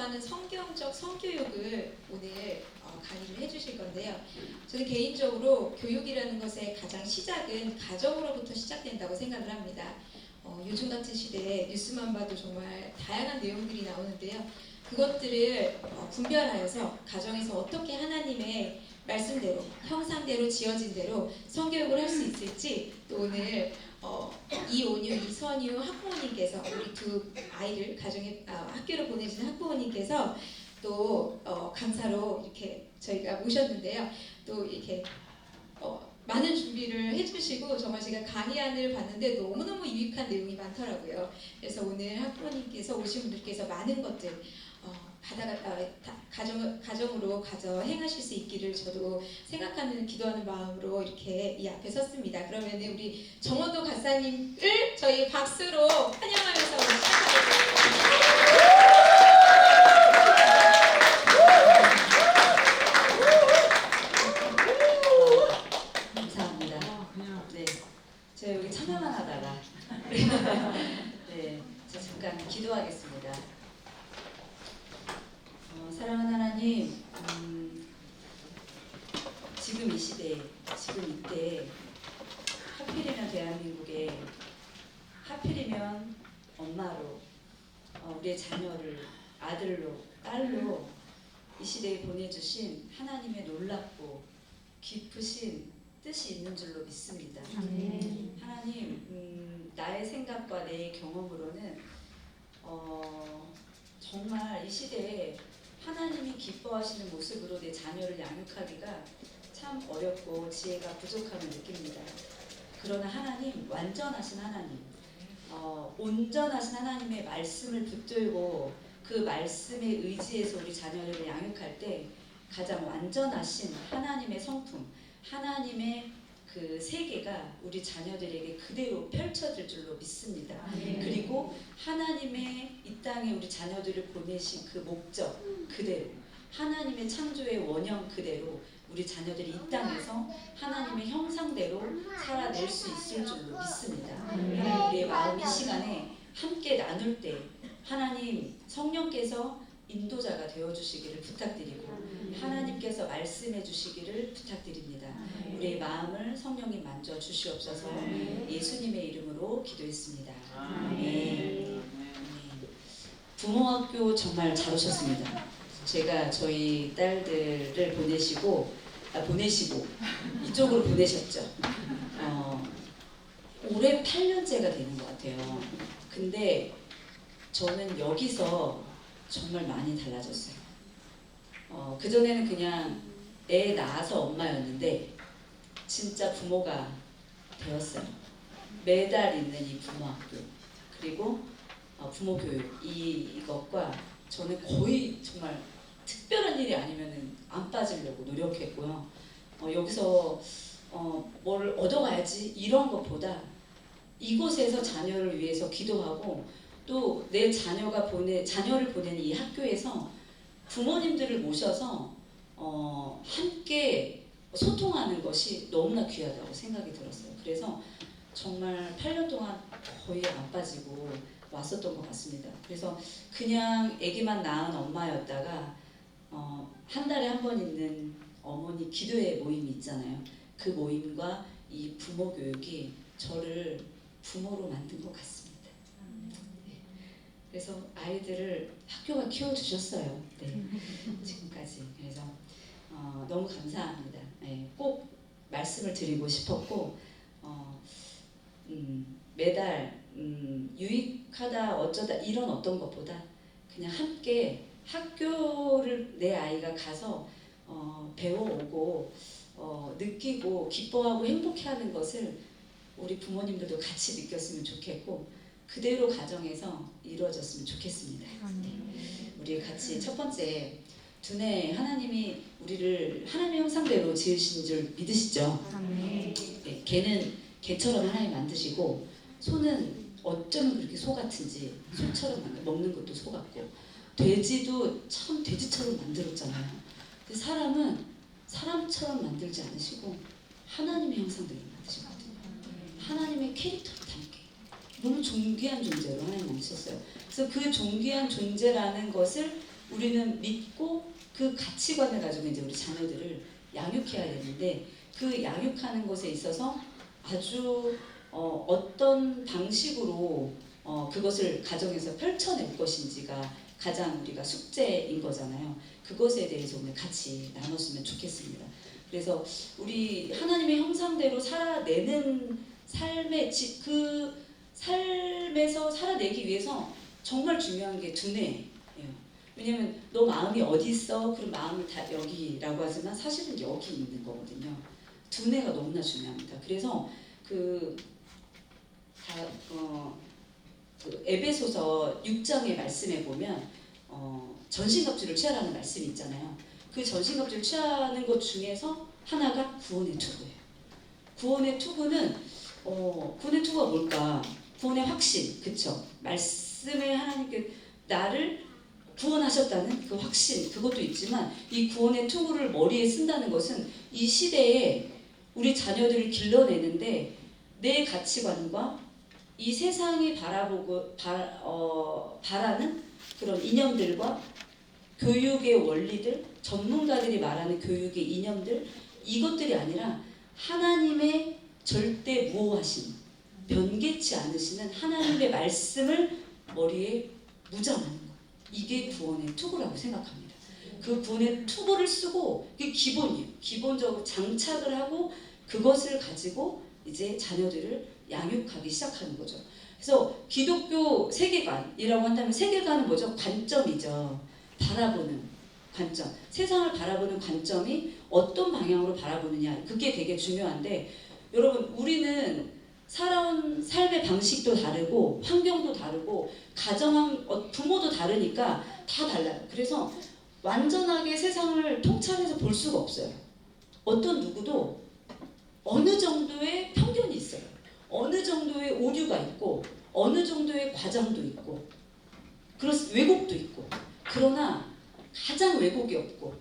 하는 성경적 성교육을 오늘 강의를 해주실 건데요. 저는 개인적으로 교육이라는 것의 가장 시작은 가정으로부터 시작된다고 생각을 합니다. 요즘 같은 시대에 뉴스만 봐도 정말 다양한 내용들이 나오는데요. 그것들을 분별하여서 가정에서 어떻게 하나님의 말씀대로, 형상대로 지어진 대로 성교육을 할 수 있을지, 또 오늘 이온유, 이선유 학부모님께서 우리 두 아이를 학교로 보내주는 학부모님께서 또 강사로 이렇게 저희가 모셨는데요. 또 이렇게 많은 준비를 해주시고 정말 제가 강의안을 봤는데 너무너무 유익한 내용이 많더라고요. 그래서 오늘 학부모님께서 오신 분들께서 많은 것들 가정으로 가져 행하실 수 있기를 저도 생각하는 기도하는 마음으로 이렇게 이 앞에 섰습니다. 그러면 우리 정원도 간사님을 저희 박수로 환영하면서 시작하겠습니다. 제가 여기 참여만 하다가 네, 저 잠깐 기도하겠습니다. 사랑하는 하나님, 지금 이 시대, 지금 이때 하필이면 대한민국에 하필이면 엄마로 우리의 자녀를 아들로, 딸로 이 시대에 보내주신 하나님의 놀랍고 깊으신 뜻이 있는 줄로 믿습니다. 하나님, 나의 생각과 내 경험으로는 정말 이 시대에 하나님이 기뻐하시는 모습으로 내 자녀를 양육하기가 참 어렵고 지혜가 부족함을 느낍니다. 그러나 하나님, 완전하신 하나님, 온전하신 하나님의 말씀을 붙들고 그 말씀에 의지해서 우리 자녀를 양육할 때 가장 완전하신 하나님의 성품, 하나님의 그 세계가 우리 자녀들에게 그대로 펼쳐질 줄로 믿습니다. 그리고 하나님의 이 땅에 우리 자녀들을 보내신 그 목적 그대로, 하나님의 창조의 원형 그대로 우리 자녀들이 이 땅에서 하나님의 형상대로 살아낼 수 있을 줄로 믿습니다. 하나님, 우리의 마음 이 시간에 함께 나눌 때 하나님 성령께서 인도자가 되어주시기를 부탁드리고 하나님께서 말씀해 주시기를 부탁드립니다. 우리의 마음을 성령님 만져 주시옵소서. 예수님의 이름으로 기도했습니다. 아멘. 부모학교 정말 잘 오셨습니다. 제가 저희 딸들을 보내시고 이쪽으로 보내셨죠. 올해 8년째가 되는 것 같아요. 근데 저는 여기서 정말 많이 달라졌어요. 그전에는 그냥 애 낳아서 엄마였는데 진짜 부모가 되었어요. 매달 있는 이 부모학교, 그리고 부모 교육, 이것과 저는 거의 정말 특별한 일이 아니면 안 빠지려고 노력했고요. 여기서 뭘 얻어가야지 이런 것보다 이곳에서 자녀를 위해서 기도하고 또 내 자녀를 보내는 이 학교에서 부모님들을 모셔서 함께 소통하는 것이 너무나 귀하다고 생각이 들었어요. 그래서 정말 8년 동안 거의 안 빠지고 왔었던 것 같습니다. 그래서 그냥 아기만 낳은 엄마였다가 한 달에 한 번 있는 어머니 기도회 모임이 있잖아요. 그 모임과 이 부모 교육이 저를 부모로 만든 것 같습니다. 그래서 아이들을 학교가 키워주셨어요. 네, 지금까지. 그래서 너무 감사합니다. 네, 꼭 말씀을 드리고 싶었고 매달 유익하다 어쩌다 이런 어떤 것보다 그냥 함께 학교를 내 아이가 가서 배워오고 느끼고 기뻐하고 행복해하는 것을 우리 부모님들도 같이 느꼈으면 좋겠고 그대로 가정에서 이루어졌으면 좋겠습니다. 우리 같이 첫 번째 두뇌, 하나님이 우리를 하나님의 형상대로 지으신 줄 믿으시죠? 네, 개는 개처럼 하나님 만드시고 소는 어쩌면 그렇게 소 같은지 소처럼 먹는 것도 소 같고 돼지도 참 돼지처럼 만들었잖아요. 근데 사람은 사람처럼 만들지 않으시고 하나님의 형상대로 만드시거든요. 하나님의 캐릭터를 담게 너무 존귀한 존재로 하나님 만드셨어요. 그래서 그 존귀한 존재라는 것을 우리는 믿고 그 가치관을 가지고 이제 우리 자녀들을 양육해야 되는데 그 양육하는 것에 있어서 아주 어떤 방식으로 그것을 가정에서 펼쳐낼 것인지가 가장 우리가 숙제인 거잖아요. 그것에 대해서 오늘 같이 나눴으면 좋겠습니다. 그래서 우리 하나님의 형상대로 살아내는 그 삶에서 살아내기 위해서 정말 중요한 게 두뇌예요. 왜냐면 너 마음이 어디 있어? 그럼 마음을 다 여기라고 하지만 사실은 여기 있는 거거든요. 두뇌가 너무나 중요합니다. 그래서 그 에베소서 6장의 말씀에 보면 전신갑주를 취하라는 말씀이 있잖아요. 그 전신갑주를 취하는 것 중에서 하나가 구원의 투구예요. 구원의 투구는 구원의 투구가 뭘까? 구원의 확신, 그쵸? 말씀에 하나님께 나를 구원하셨다는 그 확신, 그것도 있지만 이 구원의 투구를 머리에 쓴다는 것은 이 시대에 우리 자녀들을 길러내는데 내 가치관과 이 세상이 바라는 그런 이념들과 교육의 원리들, 전문가들이 말하는 교육의 이념들, 이것들이 아니라 하나님의 절대 무오하심, 변개치 않으시는 하나님의 말씀을 머리에 무장하는 것. 이게 구원의 투구라고 생각합니다. 그 구원의 투구를 쓰고 그게 기본이에요. 기본적으로 장착을 하고 그것을 가지고 이제 자녀들을 양육하기 시작하는 거죠. 그래서 기독교 세계관이라고 한다면 세계관은 뭐죠? 관점이죠. 바라보는 관점. 세상을 바라보는 관점이 어떤 방향으로 바라보느냐. 그게 되게 중요한데 여러분 우리는 살아온 삶의 방식도 다르고 환경도 다르고 부모도 다르니까 다 달라요. 그래서 완전하게 세상을 통찰해서 볼 수가 없어요. 어떤 누구도 어느 정도의 편견이 있어요. 어느 정도의 오류가 있고 어느 정도의 과장도 있고 왜곡도 있고 그러나 가장 왜곡이 없고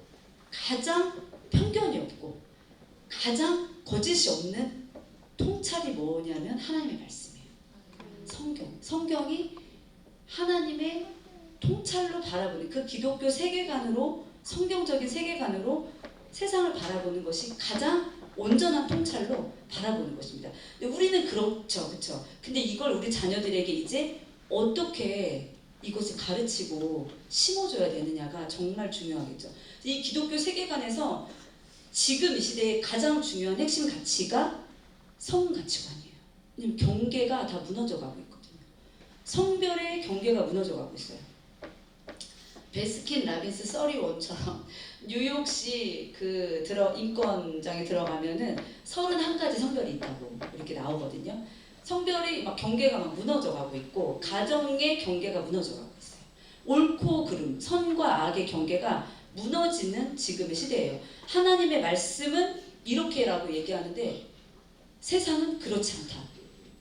가장 편견이 없고 가장 거짓이 없는 통찰이 뭐냐면 하나님의 말씀이에요. 성경이 하나님의 통찰로 바라보는 그 기독교 세계관으로 성경적인 세계관으로 세상을 바라보는 것이 가장 온전한 통찰로 바라보는 것입니다. 근데 우리는 그렇죠. 근데 이걸 우리 자녀들에게 이제 어떻게 이것을 가르치고 심어줘야 되느냐가 정말 중요하겠죠. 이 기독교 세계관에서 지금 이 시대의 가장 중요한 핵심 가치가 성가치관이에요. 왜냐면 경계가 다 무너져가고 있거든요. 성별의 경계가 무너져가고 있어요. 베스킨 라빈스 31처럼 뉴욕시 인권장에 들어가면은 31가지 성별이 있다고 이렇게 나오거든요. 성별이 막 경계가 막 무너져가고 있고 가정의 경계가 무너져가고 있어요. 옳고 그름, 선과 악의 경계가 무너지는 지금의 시대예요. 하나님의 말씀은 이렇게라고 얘기하는데 세상은 그렇지 않다.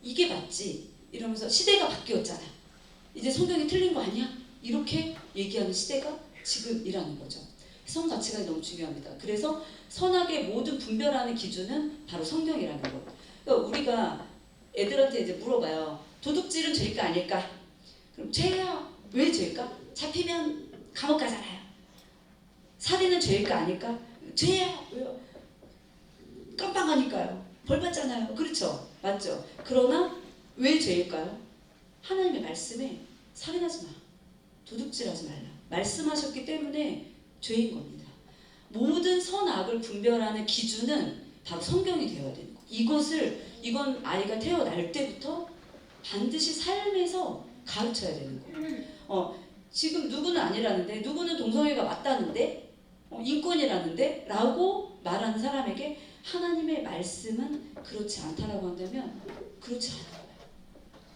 이게 맞지? 이러면서 시대가 바뀌었잖아. 이제 성경이 틀린 거 아니야? 이렇게 얘기하는 시대가 지금이라는 거죠. 성 가치가 너무 중요합니다. 그래서 선악의 모든 분별하는 기준은 바로 성경이라는 거. 그러니까 우리가 애들한테 이제 물어봐요. 도둑질은 죄일까 아닐까? 그럼 죄야. 왜 죄일까? 잡히면 감옥 가잖아요. 살인은 죄일까 아닐까? 죄야. 왜요? 깜빵하니까요. 벌 받잖아요. 그렇죠? 맞죠? 그러나 왜 죄일까요? 하나님의 말씀에 살인하지 마. 도둑질하지 말라. 말씀하셨기 때문에 죄인 겁니다. 모든 선악을 분별하는 기준은 바로 성경이 되어야 되는 거예요. 이건 아이가 태어날 때부터 반드시 삶에서 가르쳐야 되는 거예요. 지금 누구는 아니라는데 누구는 동성애가 맞다는데 인권이라는데 라고 말하는 사람에게 하나님의 말씀은 그렇지 않다라고 한다면 그렇지 않아요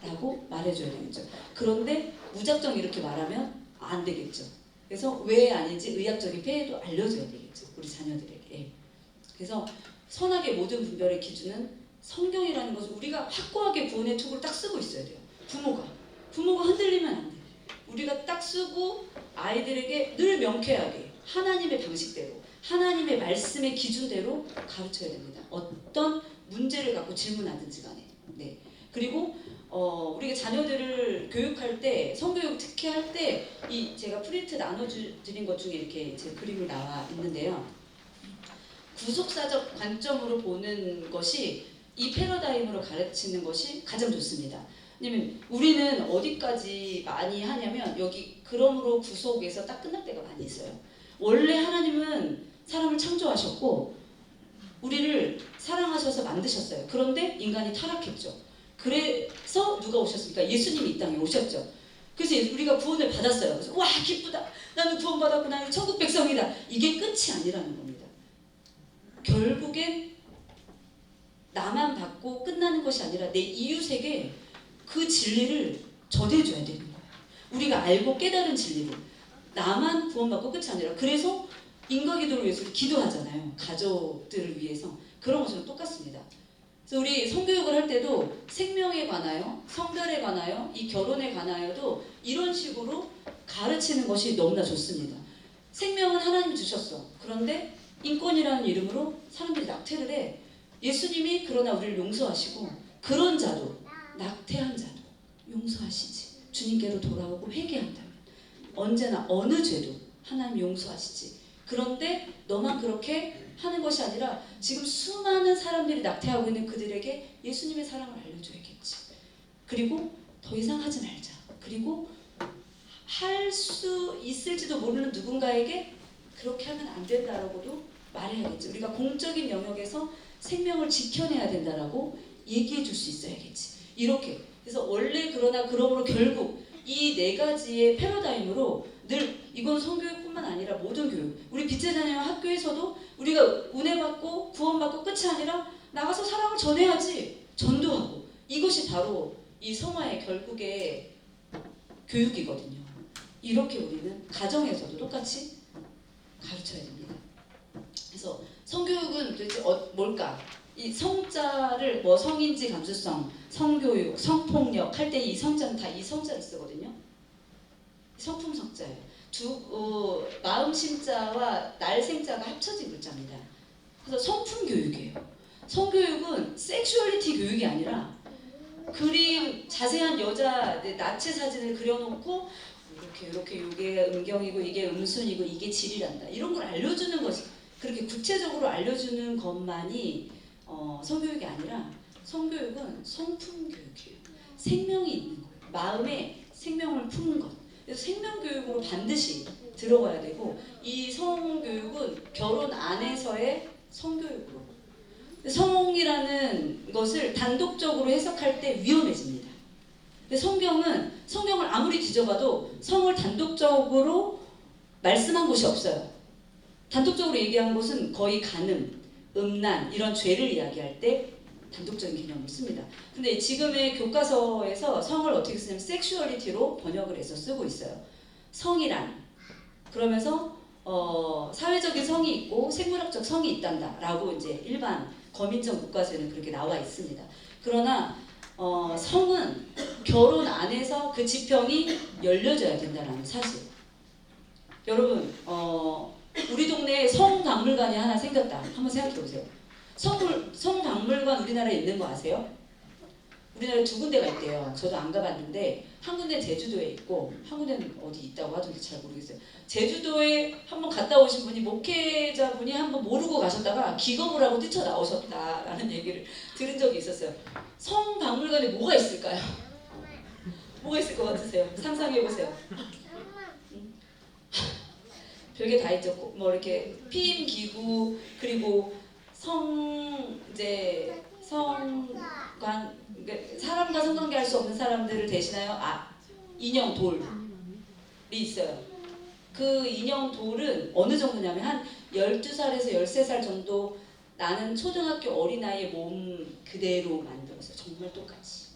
라고 말해줘야 되겠죠. 그런데 무작정 이렇게 말하면 안 되겠죠. 그래서 왜 아닌지 의학적인 폐해도 알려줘야 되겠죠. 우리 자녀들에게. 그래서 선악의 모든 분별의 기준은 성경이라는 것을 우리가 확고하게 구원의 촉을 딱 쓰고 있어야 돼요. 부모가 흔들리면 안 돼요. 우리가 딱 쓰고 아이들에게 늘 명쾌하게 하나님의 방식대로 하나님의 말씀의 기준대로 가르쳐야 됩니다. 어떤 문제를 갖고 질문하든지 간에. 네. 그리고 우리가 자녀들을 교육할 때, 성교육 특히 할 때, 제가 프린트 나눠드린 것 중에 이렇게 제 그림이 나와 있는데요. 구속사적 관점으로 보는 것이 이 패러다임으로 가르치는 것이 가장 좋습니다. 왜냐면 우리는 어디까지 많이 하냐면 여기 그러므로 구속에서 딱 끝날 때가 많이 있어요. 원래 하나님은 사람을 창조하셨고 우리를 사랑하셔서 만드셨어요. 그런데 인간이 타락했죠. 그래서 누가 오셨습니까? 예수님이 이 땅에 오셨죠. 그래서 우리가 구원을 받았어요. 그래서 와 기쁘다. 나는 구원받았고 나는 천국 백성이다. 이게 끝이 아니라는 겁니다. 결국엔 나만 받고 끝나는 것이 아니라 내 이웃에게 그 진리를 전해줘야 되는 거예요. 우리가 알고 깨달은 진리를. 나만 구원받고 끝이 아니라. 그래서 인과기도를 위해서 기도하잖아요. 가족들을 위해서. 그런 것처럼 똑같습니다. 그래서 우리 성교육을 할 때도 생명에 관하여, 성별에 관하여, 이 결혼에 관하여도 이런 식으로 가르치는 것이 너무나 좋습니다. 생명은 하나님이 주셨어. 그런데 인권이라는 이름으로 사람들이 낙태를 해. 예수님이 그러나 우리를 용서하시고 그런 자도, 낙태한 자도 용서하시지. 주님께로 돌아오고 회개한다면 언제나 어느 죄도 하나님 용서하시지. 그런데 너만 그렇게 하는 것이 아니라 지금 수많은 사람들이 낙태하고 있는 그들에게 예수님의 사랑을 알려줘야겠지. 그리고 더 이상 하지 말자. 그리고 할 수 있을지도 모르는 누군가에게 그렇게 하면 안 된다라고도 말해야겠지. 우리가 공적인 영역에서 생명을 지켜내야 된다라고 얘기해 줄 수 있어야겠지. 이렇게. 그래서 원래 그러나 그러므로 결국 이 네 가지의 패러다임으로 늘 이건 성교육뿐만 아니라 모든 교육. 우리 빛의 자녀 학교에서도 우리가 은혜 받고 구원받고 끝이 아니라 나가서 사랑을 전해야지. 전도하고. 이것이 바로 이 성화의 결국의 교육이거든요. 이렇게 우리는 가정에서도 똑같이 가르쳐야 됩니다. 그래서 성교육은 도대체 뭘까? 이 성자를 뭐 성인지 감수성, 성교육, 성폭력 할 때 이 성자는 다 이 성자를 쓰거든요. 성품 성자예요. 마음 심자와 날생자가 합쳐진 글자입니다. 그래서 성품 교육이에요. 성교육은 섹슈얼리티 교육이 아니라 그림 자세한 여자 나체 사진을 그려놓고 이렇게 이게 음경이고 이게 음순이고 이게 질이란다. 이런 걸 알려주는 것이 그렇게 구체적으로 알려주는 것만이 성교육이 아니라 성교육은 성품 교육이에요. 생명이 있는 거예요. 마음에 생명을 품는 것. 그래서 생명교육으로 반드시 들어가야 되고 이 성교육은 결혼 안에서의 성교육으로 성이라는 것을 단독적으로 해석할 때 위험해집니다. 성경을 아무리 뒤져봐도 성을 단독적으로 말씀한 곳이 없어요. 단독적으로 얘기한 것은 거의 간음, 음란 이런 죄를 이야기할 때 단독적인 개념을 씁니다. 근데 지금의 교과서에서 성을 어떻게 쓰냐면 섹슈얼리티로 번역을 해서 쓰고 있어요. 성이란 그러면서 사회적인 성이 있고 생물학적 성이 있단다라고 이제 일반 거민적 교과서에는 그렇게 나와 있습니다. 그러나 성은 결혼 안에서 그 지평이 열려져야 된다는 사실. 여러분 우리 동네에 성박물관이 하나 생겼다. 한번 생각해 보세요. 성박물관 우리나라에 있는 거 아세요? 우리나라에 두 군데가 있대요. 저도 안 가봤는데 한 군데는 제주도에 있고 한 군데는 어디 있다고 하던데 잘 모르겠어요. 제주도에 한번 갔다 오신 분이 목회자분이 한번 모르고 가셨다가 기겁을 하고 뛰쳐나오셨다라는 얘기를 들은 적이 있었어요. 성박물관에 뭐가 있을까요? 뭐가 있을 것 같으세요? 상상해보세요. 별게 다 있죠. 뭐 이렇게 피임 기구 그리고 사람과 성관계할 수 없는 사람들을 대신하여 인형 돌이 있어요. 그 인형 돌은 어느 정도냐면 한 12살에서 13살 정도 나는 초등학교 어린아이의 몸 그대로 만들었어요. 정말 똑같이.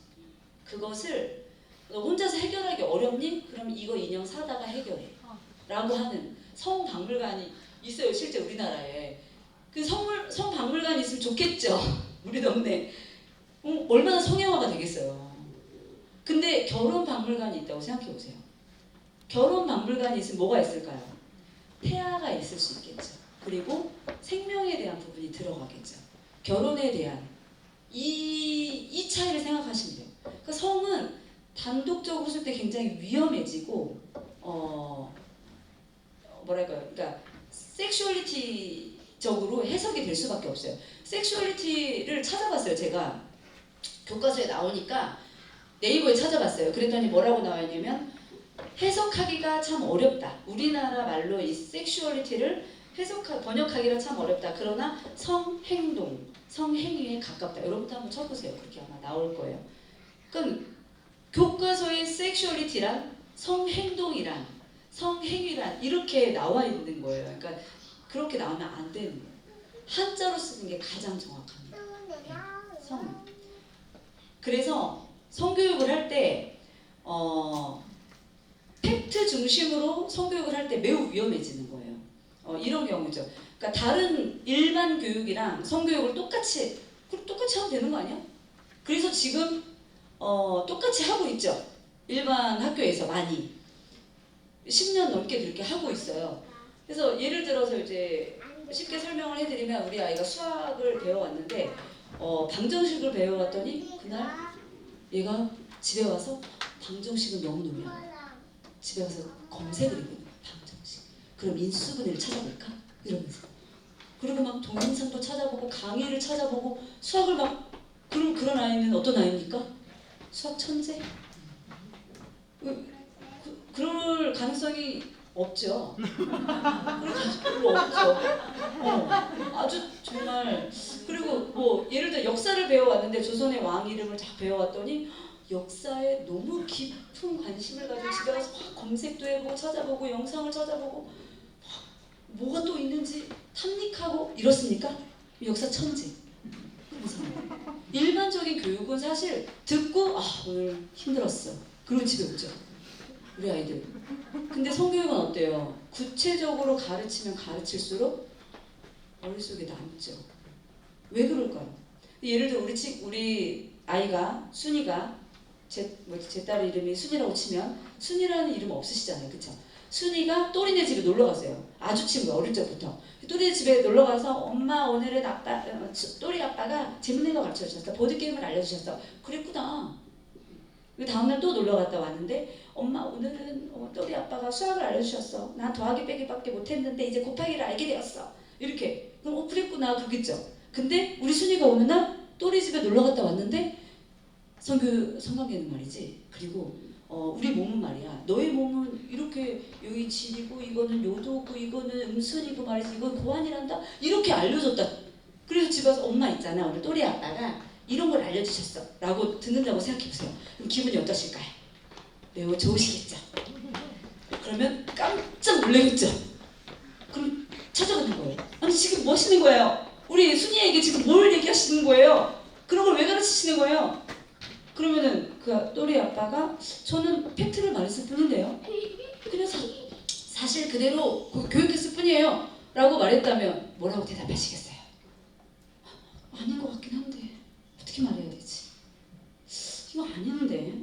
그것을 너 혼자서 해결하기 어렵니? 그럼 이거 인형 사다가 해결해. 라고 하는 성박물관이 있어요. 실제 우리나라에. 그 성박물관이 있으면 좋겠죠. 우리 동네. 얼마나 성형화가 되겠어요. 근데 결혼박물관이 있다고 생각해보세요. 결혼박물관이 있으면 뭐가 있을까요? 태아가 있을 수 있겠죠. 그리고 생명에 대한 부분이 들어가겠죠. 결혼에 대한 이 차이를 생각하시면 돼요. 그러니까 성은 단독적으로 쓸 때 굉장히 위험해지고 뭐랄까요? 그러니까 섹슈얼리티적으로 해석이 될 수밖에 없어요. 섹슈얼리티를 찾아봤어요. 제가 교과서에 나오니까 네이버에 찾아봤어요. 그랬더니 뭐라고 나와 있냐면 해석하기가 참 어렵다. 우리나라 말로 이 섹슈얼리티를 번역하기가 참 어렵다. 그러나 성행동, 성행위에 가깝다. 여러분도 한번 쳐보세요. 그렇게 아마 나올 거예요. 그러니까 교과서의 섹슈얼리티란 성행동이란 성행위란 이렇게 나와 있는 거예요. 그러니까 그렇게 나오면 안 되는 거예요. 한자로 쓰는 게 가장 정확합니다. 성. 그래서 성교육을 할 때 팩트 중심으로 성교육을 할 때 매우 위험해지는 거예요. 이런 경우죠. 그러니까 다른 일반 교육이랑 성교육을 똑같이 하면 되는 거 아니야? 그래서 지금 똑같이 하고 있죠. 일반 학교에서 많이 10년 넘게 그렇게 하고 있어요. 그래서 예를 들어서 이제 쉽게 설명을 해드리면 우리 아이가 수학을 배워왔는데 방정식을 배워왔더니 그날 얘가 집에 와서 방정식은 너무너무 집에 가서 검색을 해보는 거야. 방정식. 그럼 인수분해를 찾아볼까? 이러면서. 그리고 막 동영상도 찾아보고 강의를 찾아보고 수학을 막 그런 아이는 어떤 아이입니까? 수학 천재? 그럴 가능성이 없죠. 그럴 가능성이 별로 없죠. 아주 정말. 그리고 뭐 예를 들어 역사를 배워왔는데 조선의 왕 이름을 다 배워왔더니 역사에 너무 깊은 관심을 가지고 집에 가서 막 검색도 해보고 찾아보고 영상을 찾아보고 뭐가 또 있는지 탐닉하고 이렇습니까? 역사 천재. 일반적인 교육은 사실 듣고 오늘 힘들었어. 그러고 집에 오죠. 우리 아이들. 근데 성교육은 어때요? 구체적으로 가르치면 가르칠수록 머릿속에 남죠. 왜 그럴까요? 예를 들어 우리 아이가 순이가 제 딸 이름이 순이라고 치면 순이라는 이름 없으시잖아요. 그쵸? 순이가 또리네 집에 놀러 갔어요. 아주 친구야. 어릴 적부터. 또리네 집에 놀러 가서 엄마 오늘은 또리 아빠가 재밌는 거 가르쳐 주셨어. 보드게임을 알려주셨어. 그랬구나. 다음날 또 놀러 갔다 왔는데 엄마 오늘은 또리 아빠가 수학을 알려주셨어. 난 더하기 빼기밖에 못했는데 이제 곱하기를 알게 되었어. 이렇게. 그럼 그랬구나 그러겠죠. 근데 우리 순이가 어느 날 또리 집에 놀러 갔다 왔는데 성관계는 말이지. 그리고 우리 몸은 말이야. 너의 몸은 이렇게 여기 질이고 이거는 요도고 이거는 음순이고 말이지. 이건 고환이란다. 이렇게 알려줬다. 그래서 집에 와서 엄마 있잖아. 오늘 또리 아빠가 이런 걸 알려주셨어. 라고 듣는다고 생각해보세요. 그럼 기분이 어떠실까요? 매우 좋으시겠죠. 그러면 깜짝 놀라겠죠. 그럼 찾아가는 거예요. 아니 지금 뭐 하시는 거예요? 우리 순이에게 지금 뭘 얘기하시는 거예요? 그런 걸 왜 가르치시는 거예요? 그러면은 그 또리 아빠가 저는 팩트를 말했을 뿐인데요. 그냥 사실 그대로 교육했을 뿐이에요. 라고 말했다면 뭐라고 대답하시겠어요? 아닌 것 같긴 한데 어떻게 말해야 되지? 이거 아닌데.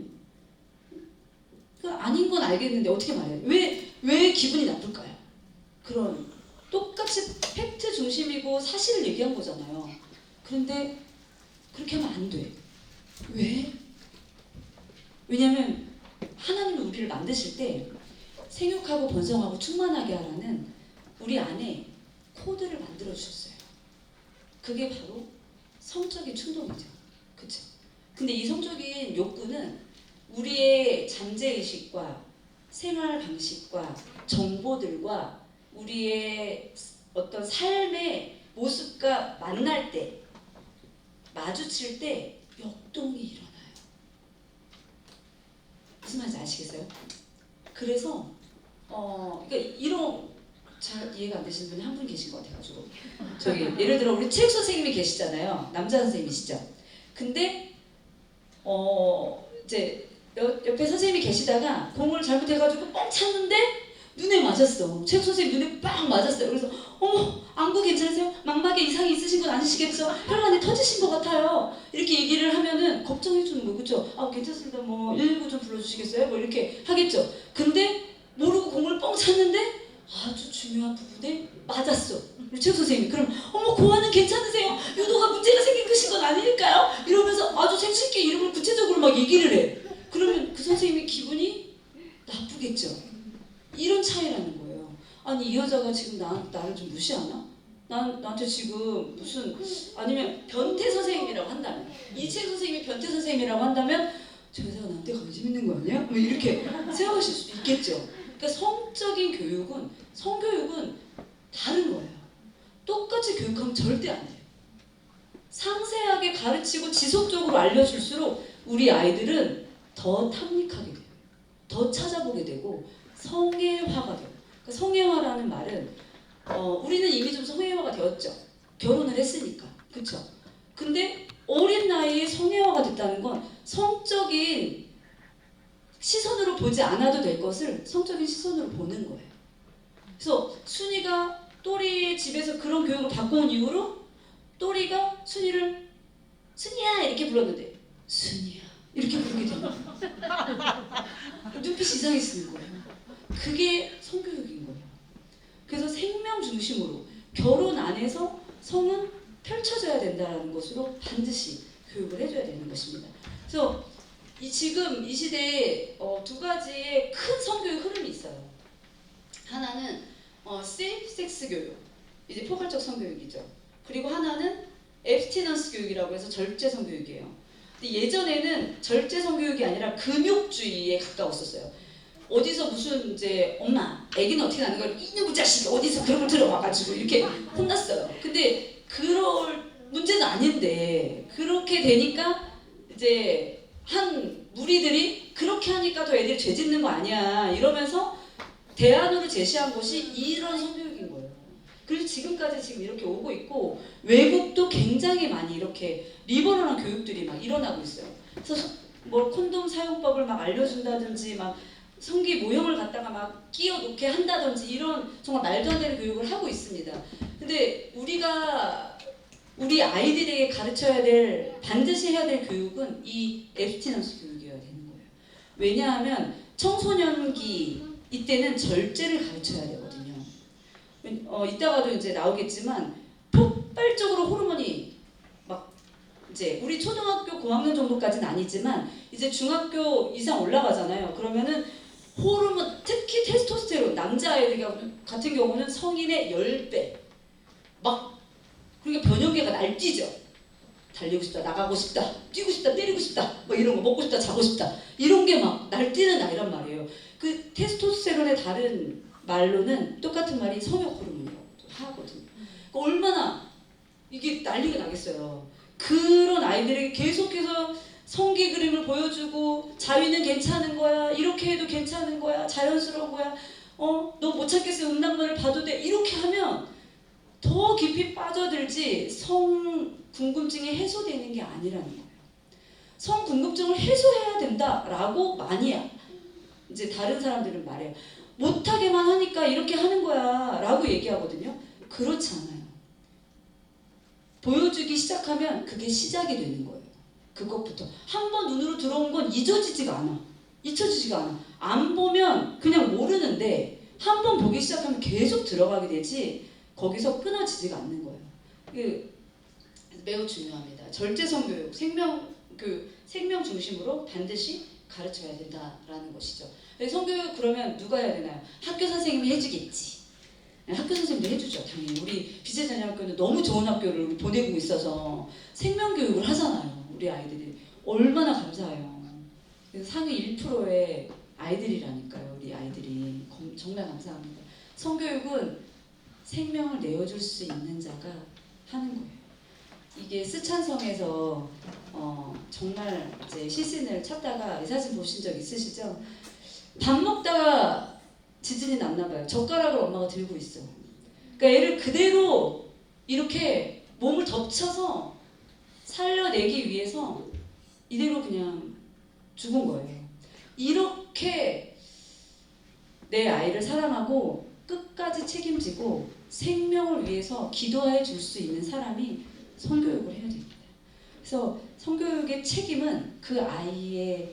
아닌 건 알겠는데 어떻게 말해야 돼? 왜 기분이 나쁠까요? 그런 똑같이 팩트 중심이고 사실을 얘기한 거잖아요. 그런데 그렇게 하면 안 돼. 왜? 왜냐면 하나님이 우리를 만드실 때 생육하고 번성하고 충만하게 하라는 우리 안에 코드를 만들어 주셨어요. 그게 바로 성적인 충동이죠. 그쵸? 근데 이 성적인 욕구는 우리의 잠재의식과 생활 방식과 정보들과 우리의 어떤 삶의 모습과 만날 때, 마주칠 때 역동이 일어나요. 무슨 말인지 아시겠어요? 그래서 그러니까 이런 잘 이해가 안 되시는 분이 한 분 계신 것 같아가지고 저기 예를 들어 우리 체육 선생님이 계시잖아요. 남자 선생님이시죠. 근데 이제 옆에 선생님이 계시다가 공을 잘못해가지고 뻥 찼는데 눈에 맞았어. 체육 선생님 눈에 빵 맞았어요. 그래서 안구 괜찮으세요? 망막에 이상이 있으신 건 아니시겠죠? 혈관이 터지신 것 같아요. 이렇게 얘기를 하면은 걱정해주는 거 그렇죠? 괜찮습니다. 뭐 119 좀 불러주시겠어요? 뭐 이렇게 하겠죠. 근데 모르고 공을 뻥 찼는데 아주 중요한 부분에 맞았어. 우리 최우 선생님이 그럼 어머 고아는 괜찮으세요? 유도가 문제가 생긴 것인 건 아닐까요? 이러면서 아주 생식기 이름을 구체적으로 막 얘기를 해. 그러면 그 선생님이 기분이 나쁘겠죠. 이런 차이라는 거예요. 아니 이 여자가 지금 나를 좀 무시하나? 나한테 지금 무슨 아니면 변태 선생님이라고 한다면 이채 선생님이 변태 선생님이라고 한다면 저 여자가 나한테 관심 있는 거 아니야? 뭐 이렇게 생각하실 수도 있겠죠. 그러니까 성적인 교육은 성교육은 다른 거예요. 똑같이 교육하면 절대 안 돼요. 상세하게 가르치고 지속적으로 알려줄수록 우리 아이들은 더 탐닉하게 돼요. 더 찾아보게 되고 성애화가 돼요. 그러니까 성애화라는 말은 우리는 이미 좀 성애화가 되었죠. 결혼을 했으니까. 그렇죠? 근데 어린 나이에 성애화가 됐다는 건 성적인 시선으로 보지 않아도 될 것을 성적인 시선으로 보는 거예요. 그래서 순이가 또리의 집에서 그런 교육을 받고 온 이후로 또리가 순이를 순이야 이렇게 불렀는데 순이야 이렇게 부르게 되는 거예요. 눈빛이 이상해지는 거예요. 그게 성교육인 거예요. 그래서 생명 중심으로 결혼 안에서 성은 펼쳐져야 된다는 것으로 반드시 교육을 해줘야 되는 것입니다. 그래서 지금 이 시대에 두 가지의 큰 성교육 흐름이 있어요. 하나는 세이프 섹스 교육, 이제 포괄적 성교육이죠. 그리고 하나는 앱스티넌스 교육이라고 해서 절제 성교육이에요. 근데 예전에는 절제 성교육이 아니라 금욕주의에 가까웠었어요. 어디서 무슨 이제 엄마, 애기는 어떻게 하는 거야? 이놈의 자식이 어디서 그런 걸 들어와가지고 이렇게 혼났어요. 근데 그럴 문제는 아닌데 그렇게 되니까 이제 한 무리들이 그렇게 하니까 더 애들이 죄 짓는 거 아니야 이러면서 대안으로 제시한 것이 이런 성교육인 거예요. 그래서 지금까지 지금 이렇게 오고 있고 외국도 굉장히 많이 이렇게 리버럴한 교육들이 막 일어나고 있어요. 그래서 뭐 콘돔 사용법을 막 알려준다든지 막 성기 모형을 갖다가 막 끼워 놓게 한다든지 이런 정말 말도 안 되는 교육을 하고 있습니다. 근데 우리가 우리 아이들에게 가르쳐야 될 반드시 해야 될 교육은 이 앱스티넌스 교육이어야 되는 거예요. 왜냐하면 청소년기 이때는 절제를 가르쳐야 되거든요. 이따가도 이제 나오겠지만 폭발적으로 호르몬이 막 이제 우리 초등학교 고학년 정도까지는 아니지만 이제 중학교 이상 올라가잖아요. 그러면은 호르몬 특히 테스토스테론 남자아이들 같은 경우는 성인의 10배 막 그러니까 변형계가 날뛰죠. 달리고 싶다, 나가고 싶다, 뛰고 싶다, 때리고 싶다, 뭐 이런 거 먹고 싶다, 자고 싶다 이런 게 막 날뛰는 나이란 말이에요. 그 테스토스테론의 다른 말로는 똑같은 말이 성욕 호르몬이라고 하거든요. 그러니까 얼마나 이게 난리가 나겠어요. 그런 아이들에게 계속해서 성기 그림을 보여주고 자위는 괜찮은 거야, 이렇게 해도 괜찮은 거야, 자연스러운 거야, 너 못 찾겠어 음란물을 봐도 돼 이렇게 하면 더 깊이 빠져들지 성 궁금증이 해소되는 게 아니라는 거예요. 성 궁금증을 해소해야 된다라고 많이 이제 다른 사람들은 말해요. 못하게만 하니까 이렇게 하는 거야 라고 얘기하거든요. 그렇지 않아요. 보여주기 시작하면 그게 시작이 되는 거예요. 그것부터 한 번 눈으로 들어온 건 잊혀지지가 않아. 잊혀지지가 않아. 안 보면 그냥 모르는데 한 번 보기 시작하면 계속 들어가게 되지 거기서 끊어지지가 않는 거예요. 매우 중요합니다. 절제성 교육, 생명 중심으로 반드시 가르쳐야 된다라는 것이죠. 성교육 그러면 누가 해야 되나요? 학교 선생님이 해주겠지. 학교 선생님도 해주죠. 당연히 우리 비제자녀학교는 너무 좋은 학교를 보내고 있어서 생명교육을 하잖아요. 우리 아이들이 얼마나 감사해요. 그래서 상위 1%의 아이들이라니까요. 우리 아이들이 정말 감사합니다. 성교육은 생명을 내어줄 수 있는 자가 하는 거예요. 이게 스촨성에서 정말 이제 시신을 찾다가 이 사진 보신 적 있으시죠? 밥 먹다가 지진이 났나 봐요. 젓가락을 엄마가 들고 있어. 그러니까 얘를 그대로 이렇게 몸을 덮쳐서 살려내기 위해서 이대로 그냥 죽은 거예요. 이렇게 내 아이를 사랑하고 끝까지 책임지고 생명을 위해서 기도해 줄 수 있는 사람이 성교육을 해야 됩니다. 그래서 성교육의 책임은 그 아이의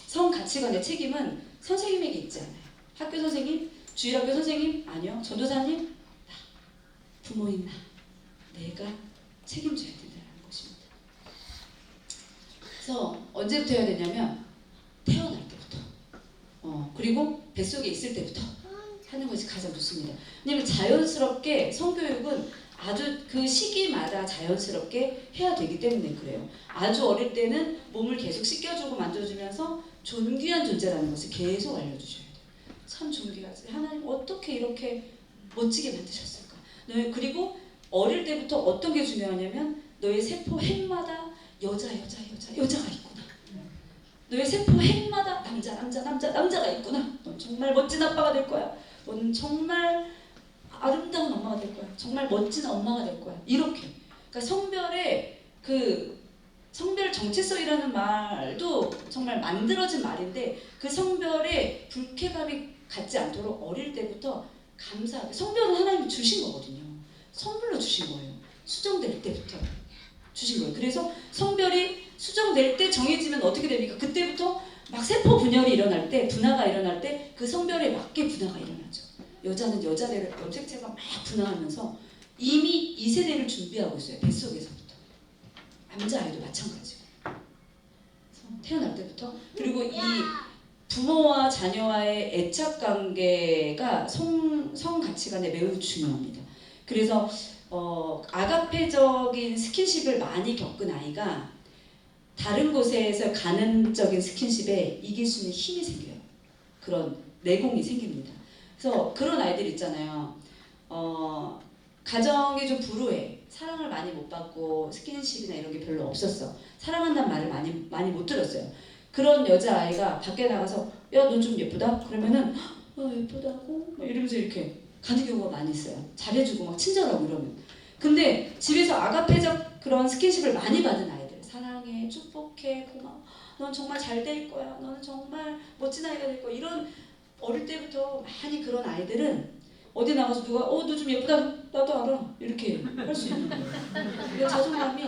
성 가치관의 책임은 선생님에게 있지 않아요. 학교 선생님, 주일학교 선생님? 아니요. 전도사님? 나. 부모님 나. 내가 책임져야 된다는 것입니다. 그래서 언제부터 해야 되냐면 태어날 때부터. 그리고 뱃속에 있을 때부터 하는 것이 가장 좋습니다. 왜냐면 자연스럽게 성교육은 아주 그 시기마다 자연스럽게 해야 되기 때문에 그래요. 아주 어릴 때는 몸을 계속 씻겨주고 만져주면서 존귀한 존재라는 것을 계속 알려주셔야 돼요. 참 존귀하지. 하나님 어떻게 이렇게 멋지게 만드셨을까? 그리고 어릴 때부터 어떤 게 중요하냐면 너의 세포 핵마다 여자가 있구나. 너의 세포 핵마다 남자가 있구나. 넌 정말 멋진 아빠가 될 거야. 너는 정말 아름다운 엄마가 될 거야. 정말 멋진 엄마가 될 거야. 이렇게. 그러니까 성별 정체성이라는 말도 정말 만들어진 말인데 그 성별에 불쾌감이 갖지 않도록 어릴 때부터 감사하게 성별은 하나님이 주신 거거든요. 선물로 주신 거예요. 수정될 때부터 주신 거예요. 그래서 성별이 수정될 때 정해지면 어떻게 됩니까? 그때부터 막 세포 분열이 일어날 때, 분화가 일어날 때 그 성별에 맞게 분화가 일어나죠. 여자는 여자대로 염색체가 막 분화하면서 이미 2세대를 준비하고 있어요. 뱃속에서부터. 남자아이도 마찬가지고. 태어날 때부터. 그리고 이 부모와 자녀와의 애착 관계가 성 가치관에 매우 중요합니다. 그래서 아가페적인 스킨십을 많이 겪은 아이가 다른 곳에서 가능적인 스킨십에 이길 수 있는 힘이 생겨요. 그런 내공이 생깁니다. 그래서 그런 아이들 있잖아요. 가정이 좀 불우해. 사랑을 많이 못 받고 스킨십이나 이런 게 별로 없었어. 사랑한다는 말을 많이 못 들었어요. 그런 여자아이가 밖에 나가서 야, 너 좀 예쁘다? 그러면은 예쁘다고? 막 이러면서 이렇게 가는 경우가 많이 있어요. 잘해주고 막 친절하고 이러면. 근데 집에서 아가페적 그런 스킨십을 많이 받은 아이들, 사랑해, 축복해, 고마워, 넌 정말 잘 될 거야, 너는 정말 멋진 아이가 될 거야, 이런 어릴 때부터 많이 그런 아이들은 어디 나가서 누가 너 좀 예쁘다, 나도 알아, 이렇게 할 수 있는 거예요. 그러니까 자존감이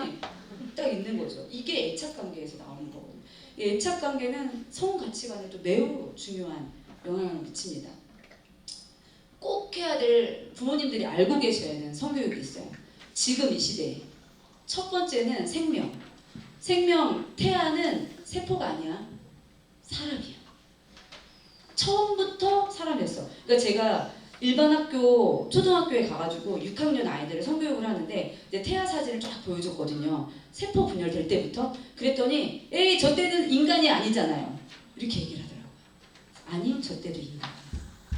딱 있는 거죠. 이게 애착관계에서 나오는 거거든요. 이 애착관계는 성 가치관에도 매우 중요한 영향을 미칩니다. 꼭 해야 될, 부모님들이 알고 계셔야 하는 성교육이 있어요. 지금 이 시대에. 첫 번째는 생명. 태아는 세포가 아니야. 사람이야. 처음부터 사람이었어. 그러니까 제가 일반 학교, 초등학교에 가가지고 6학년 아이들을 성교육을 하는데 이제 태아 사진을 쫙 보여줬거든요. 세포 분열될 때부터. 그랬더니 에이, 저 때는 인간이 아니잖아요. 이렇게 얘기를 하더라고요. 아니, 저 때도 인간.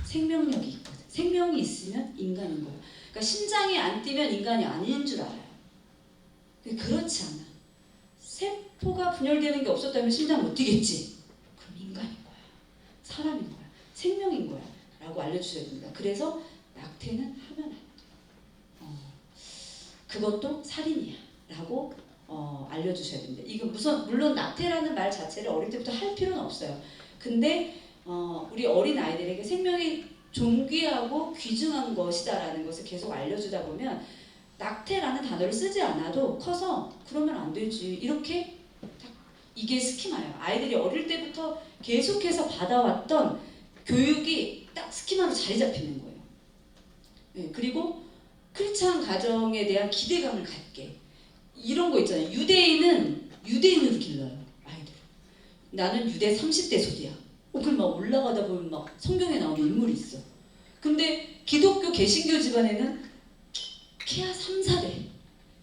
생명력이 있거든. 생명이 있으면 인간인 거예요. 그러니까 심장이 안 뛰면 인간이 아닌 줄 알아요. 근데 그렇지 않아. 세포가 분열되는 게 없었다면 심장 못 뛰겠지. 그럼 인간인 거야. 사람인 거야. 생명인 거야. 라고 알려주셔야 됩니다. 그래서 낙태는 하면 안 돼. 그것도 살인이야. 라고 알려주셔야 됩니다. 이거 물론 낙태라는 말 자체를 어릴 때부터 할 필요는 없어요. 근데 우리 어린 아이들에게 생명이 존귀하고 귀중한 것이다라는 것을 계속 알려주다 보면 낙태라는 단어를 쓰지 않아도 커서 그러면 안 되지. 이렇게 이게 스키마예요. 아이들이 어릴 때부터 계속해서 받아왔던 교육이 딱 스키마로 자리 잡히는 거예요. 네, 그리고 크리스찬 가정에 대한 기대감을 갖게. 이런 거 있잖아요. 유대인은 유대인으로 길러요. 아이들. 나는 유대 30대 소디야. 그럼 막 올라가다 보면 막 성경에 나오는 인물이 있어. 근데 기독교 개신교 집안에는 키야 3, 4대.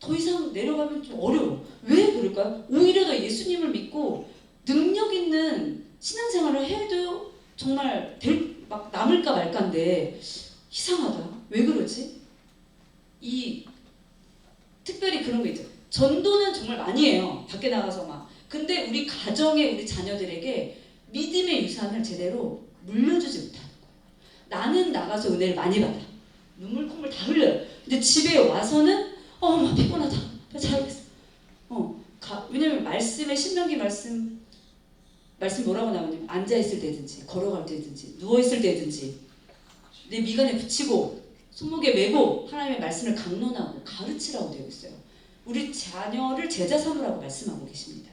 더 이상 내려가면 좀 어려워. 왜 그럴까요? 오히려 더 예수님을 믿고 능력 있는 신앙생활을 해도 정말 막 남을까 말까인데 이상하다. 왜 그러지? 특별히 그런 거 있죠. 전도는 정말 많이 해요. 밖에 나가서 막. 근데 우리 가정에 우리 자녀들에게 믿음의 유산을 제대로 물려주지 못하는 거예요. 나는 나가서 은혜를 많이 받아. 눈물 콧물 다 흘려요. 근데 집에 와서는 막 피곤하다. 잘했어. 왜냐면 말씀에 신명기 말씀 뭐라고 나오냐면 앉아있을 때든지 걸어갈 때든지 누워있을 때든지 내 미간에 붙이고 손목에 메고 하나님의 말씀을 강론하고 가르치라고 되어 있어요. 우리 자녀를 제자 삼으라고 말씀하고 계십니다.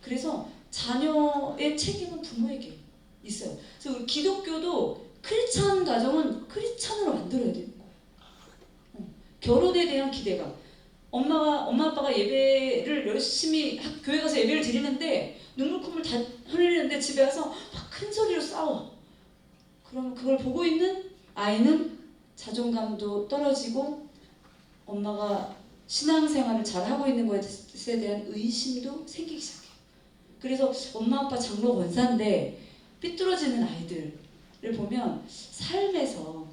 그래서 자녀의 책임은 부모에게 있어요. 그래서 우리 기독교도 크리스찬 가정은 크리스찬으로 만들어야 되는 거예요. 결혼에 대한 기대감. 엄마 아빠가 예배를 열심히 교회 가서 예배를 드리는데 눈물 콧물 다 흘리는데 집에 와서 막 큰 소리로 싸워. 그러면 그걸 보고 있는 아이는 자존감도 떨어지고 엄마가 신앙생활을 잘 하고 있는 것에 대한 의심도 생기기 시작해요. 그래서 엄마 아빠 장로 권사인데 삐뚤어지는 아이들을 보면 삶에서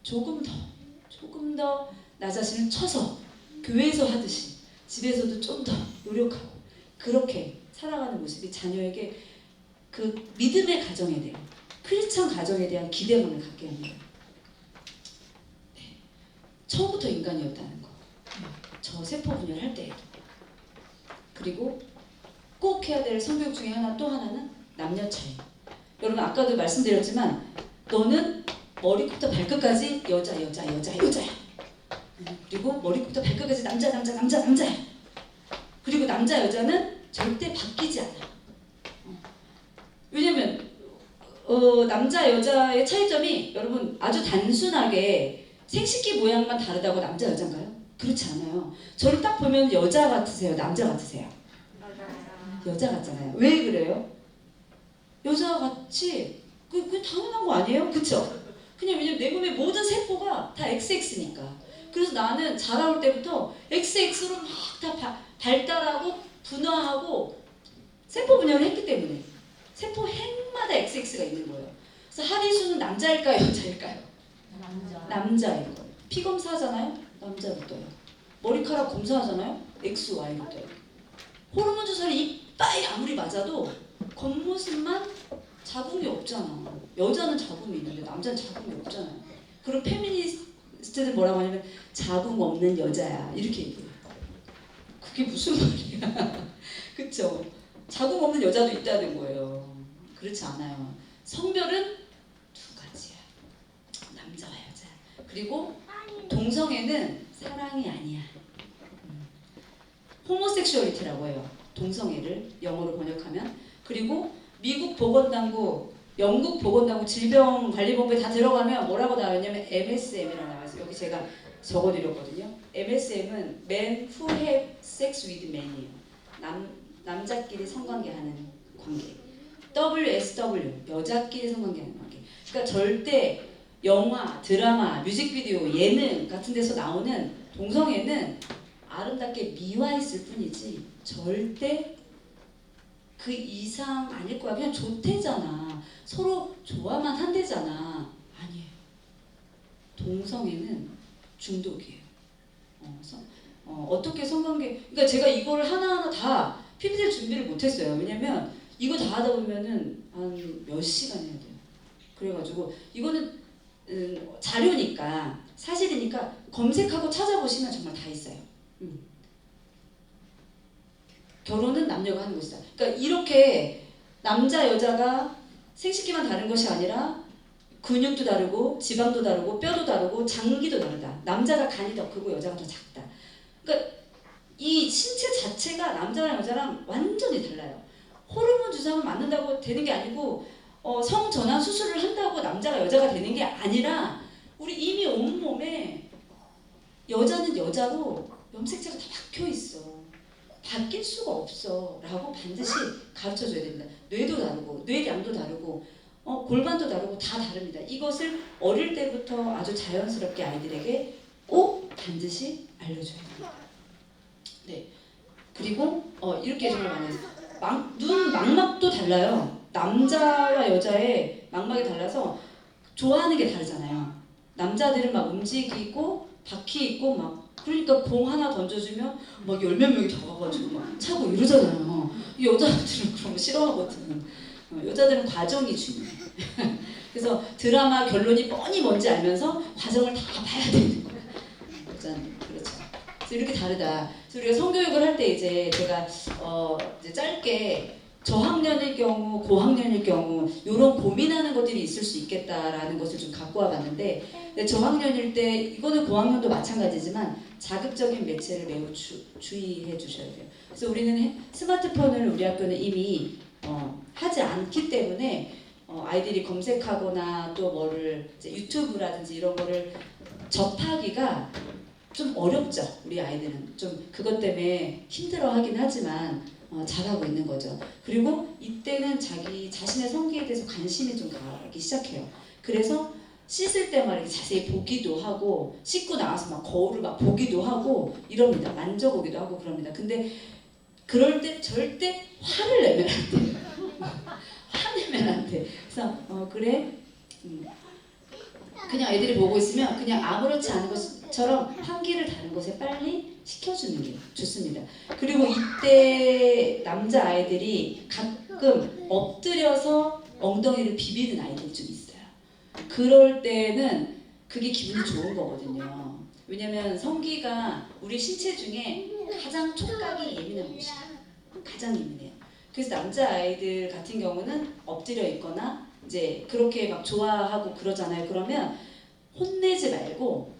조금 더 나 자신을 쳐서 교회에서 하듯이 집에서도 좀 더 노력하고 그렇게 살아가는 모습이 자녀에게 그 믿음의 가정에 대한 크리스찬 가정에 대한 기대감을 갖게 합니다. 네. 처음부터 인간이었다는 거. 저 세포 분열할 때에도. 그리고 꼭 해야 될 성교육 중에 또 하나는 남녀 차이. 여러분 아까도 말씀드렸지만 너는 머리부터 발끝까지 여자야. 그리고 머리부터 발끝까지 남자야. 그리고 남자 여자는 절대 바뀌지 않아. 왜냐면 남자 여자의 차이점이 여러분 아주 단순하게 생식기 모양만 다르다고 남자 여자인가요? 그렇지 않아요. 저를 딱 보면 여자 같으세요? 남자 같으세요? 여자 같잖아요. 왜 그래요? 여자 같이 그게 당연한 거 아니에요? 그쵸? 그냥 왜냐면 내 몸의 모든 세포가 다 XX니까. 그래서 나는 자라올 때부터 XX로 막 다 발달하고 분화하고 세포 분열을 했기 때문에 세포 핵마다 XX가 있는 거예요. 그래서 하리수는 남자일까요? 여자일까요? 남자일 거예요. 피 검사하잖아요? 남자로 떠요. 머리카락 검사하잖아요? XY로 떠요. 호르몬 주사를 이빨이 아무리 맞아도 겉모습만 자궁이 없잖아. 여자는 자궁이 있는데 남자는 자궁이 없잖아요. 그럼 페미니스트들 뭐라고 하냐면 자궁 없는 여자야 이렇게 얘기해요. 그게 무슨 말이야? 그쵸? 자궁 없는 여자도 있다는 거예요. 그렇지 않아요. 성별은 두 가지야. 남자와 여자. 그리고 동성애는 사랑이 아니야. 호모섹슈얼리티라고 해요. 동성애를 영어로 번역하면. 그리고 미국 보건당국, 영국 보건당국 질병관리본부에 다 들어가면 뭐라고 나왔냐면 MSM이라고 나와있어요. 여기 제가 적어드렸거든요. MSM은 Men Who Have Sex with Men이에요. 남자끼리 성관계하는 관계. WSW, 여자끼리 성관계하는 관계. 그러니까 절대 영화, 드라마, 뮤직비디오, 예능 같은 데서 나오는 동성애는 아름답게 미화했을 뿐이지 절대 그 이상 아닐 거야. 그냥 좋대잖아. 서로 좋아만 한대잖아. 아니에요. 동성애는 중독이에요. 어떻게 성관계, 그러니까 제가 이걸 하나하나 다 PPT 준비를 못했어요. 왜냐면 이거 다 하다 보면은 한 몇 시간 해야 돼요. 그래가지고 이거는 자료니까 사실이니까 검색하고 찾아보시면 정말 다 있어요. 결혼은 남녀가 하는 것이다. 그러니까 이렇게 남자 여자가 생식기만 다른 것이 아니라 근육도 다르고 지방도 다르고 뼈도 다르고 장기도 다르다. 남자가 간이 더 크고 여자가 더 작다. 그러니까 이 신체 자체가 남자랑 여자랑 완전히 달라요. 호르몬 주사만 맞는다고 되는 게 아니고 성전환 수술을 한다고 남자가 여자가 되는 게 아니라 우리 이미 온몸에 여자는 여자로 염색체가 다 박혀 있어. 바뀔 수가 없어 라고 반드시 가르쳐줘야 됩니다. 뇌도 다르고 뇌량도 다르고 골반도 다르고 다 다릅니다. 이것을 어릴 때부터 아주 자연스럽게 아이들에게 꼭 반드시 알려줘야 합니다. 네. 그리고 이렇게 정말 많이 눈 망막도 달라요. 남자와 여자의 망막이 달라서 좋아하는 게 다르잖아요. 남자들은 막 움직이고 바퀴 있고 막 그러니까 공 하나 던져주면 막 10몇 명이 다 와가지고 막 차고 이러잖아요. 여자들은 그런 거 싫어하거든. 여자들은 과정이 중요해. 그래서 드라마 결론이 뻔히 뭔지 알면서 과정을 다 봐야 되는 거야. 여자는 그렇죠. 그래서 이렇게 다르다. 그래서 우리가 성교육을 할 때 이제 제가 이제 짧게 저학년일 경우, 고학년일 경우 이런 고민하는 것들이 있을 수 있겠다라는 것을 좀 갖고 와봤는데 저학년일 때 이거는 고학년도 마찬가지지만 자극적인 매체를 매우 주의해 주셔야 돼요. 그래서 우리는 스마트폰을 우리 학교는 이미 하지 않기 때문에 아이들이 검색하거나 또 뭐를 이제 유튜브라든지 이런 거를 접하기가 좀 어렵죠. 우리 아이들은 좀 그것 때문에 힘들어하긴 하지만 잘하고 있는 거죠. 그리고 이때는 자기 자신의 성기에 대해서 관심이 좀 가기 시작해요. 그래서 씻을 때만 이렇게 자세히 보기도 하고 씻고 나와서 막 거울을 막 보기도 하고 이럽니다. 만져보기도 하고 그럽니다. 근데 그럴 때 절대 화를 내면 안 돼요. 화내면 안 돼. 그래서 그래 그냥 애들이 보고 있으면 그냥 아무렇지 않은 것처럼 환기를 다른 곳에 빨리 시켜주는 게 좋습니다. 그리고 이때 남자 아이들이 가끔 엎드려서 엉덩이를 비비는 아이들이 좀 있어요. 그럴 때는 그게 기분이 좋은 거거든요. 왜냐면 성기가 우리 신체 중에 가장 촉각이 예민한 곳이에요. 가장 예민해요. 그래서 남자 아이들 같은 경우는 엎드려 있거나 이제 그렇게 막 좋아하고 그러잖아요. 그러면 혼내지 말고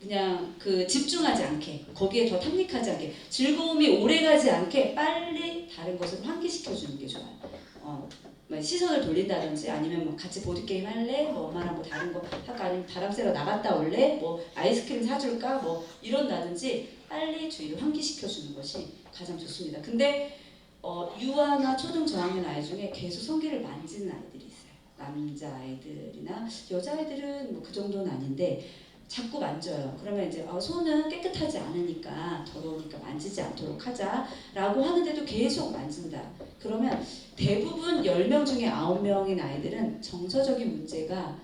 그냥 그 집중하지 않게 거기에 더 탐닉하지 않게 즐거움이 오래가지 않게 빨리 다른 것을 환기시켜 주는 게 좋아요. 뭐 시선을 돌린다든지 아니면 뭐 같이 보드게임 할래? 뭐 엄마랑 뭐 다른 거 할까? 아니면 바람 쐬러 나갔다 올래? 뭐 아이스크림 사줄까? 뭐 이런다든지 빨리 주의를 환기시켜 주는 것이 가장 좋습니다. 근데 유아나 초등 저학년 아이 중에 계속 성기를 만지는 아이들이 있어요. 남자 아이들이나 여자 아이들은 뭐 그 정도는 아닌데 자꾸 만져요. 그러면 이제 손은 깨끗하지 않으니까 더러우니까 만지지 않도록 하자라고 하는데도 계속 만진다. 그러면 대부분 10명 중에 9명인 아이들은 정서적인 문제가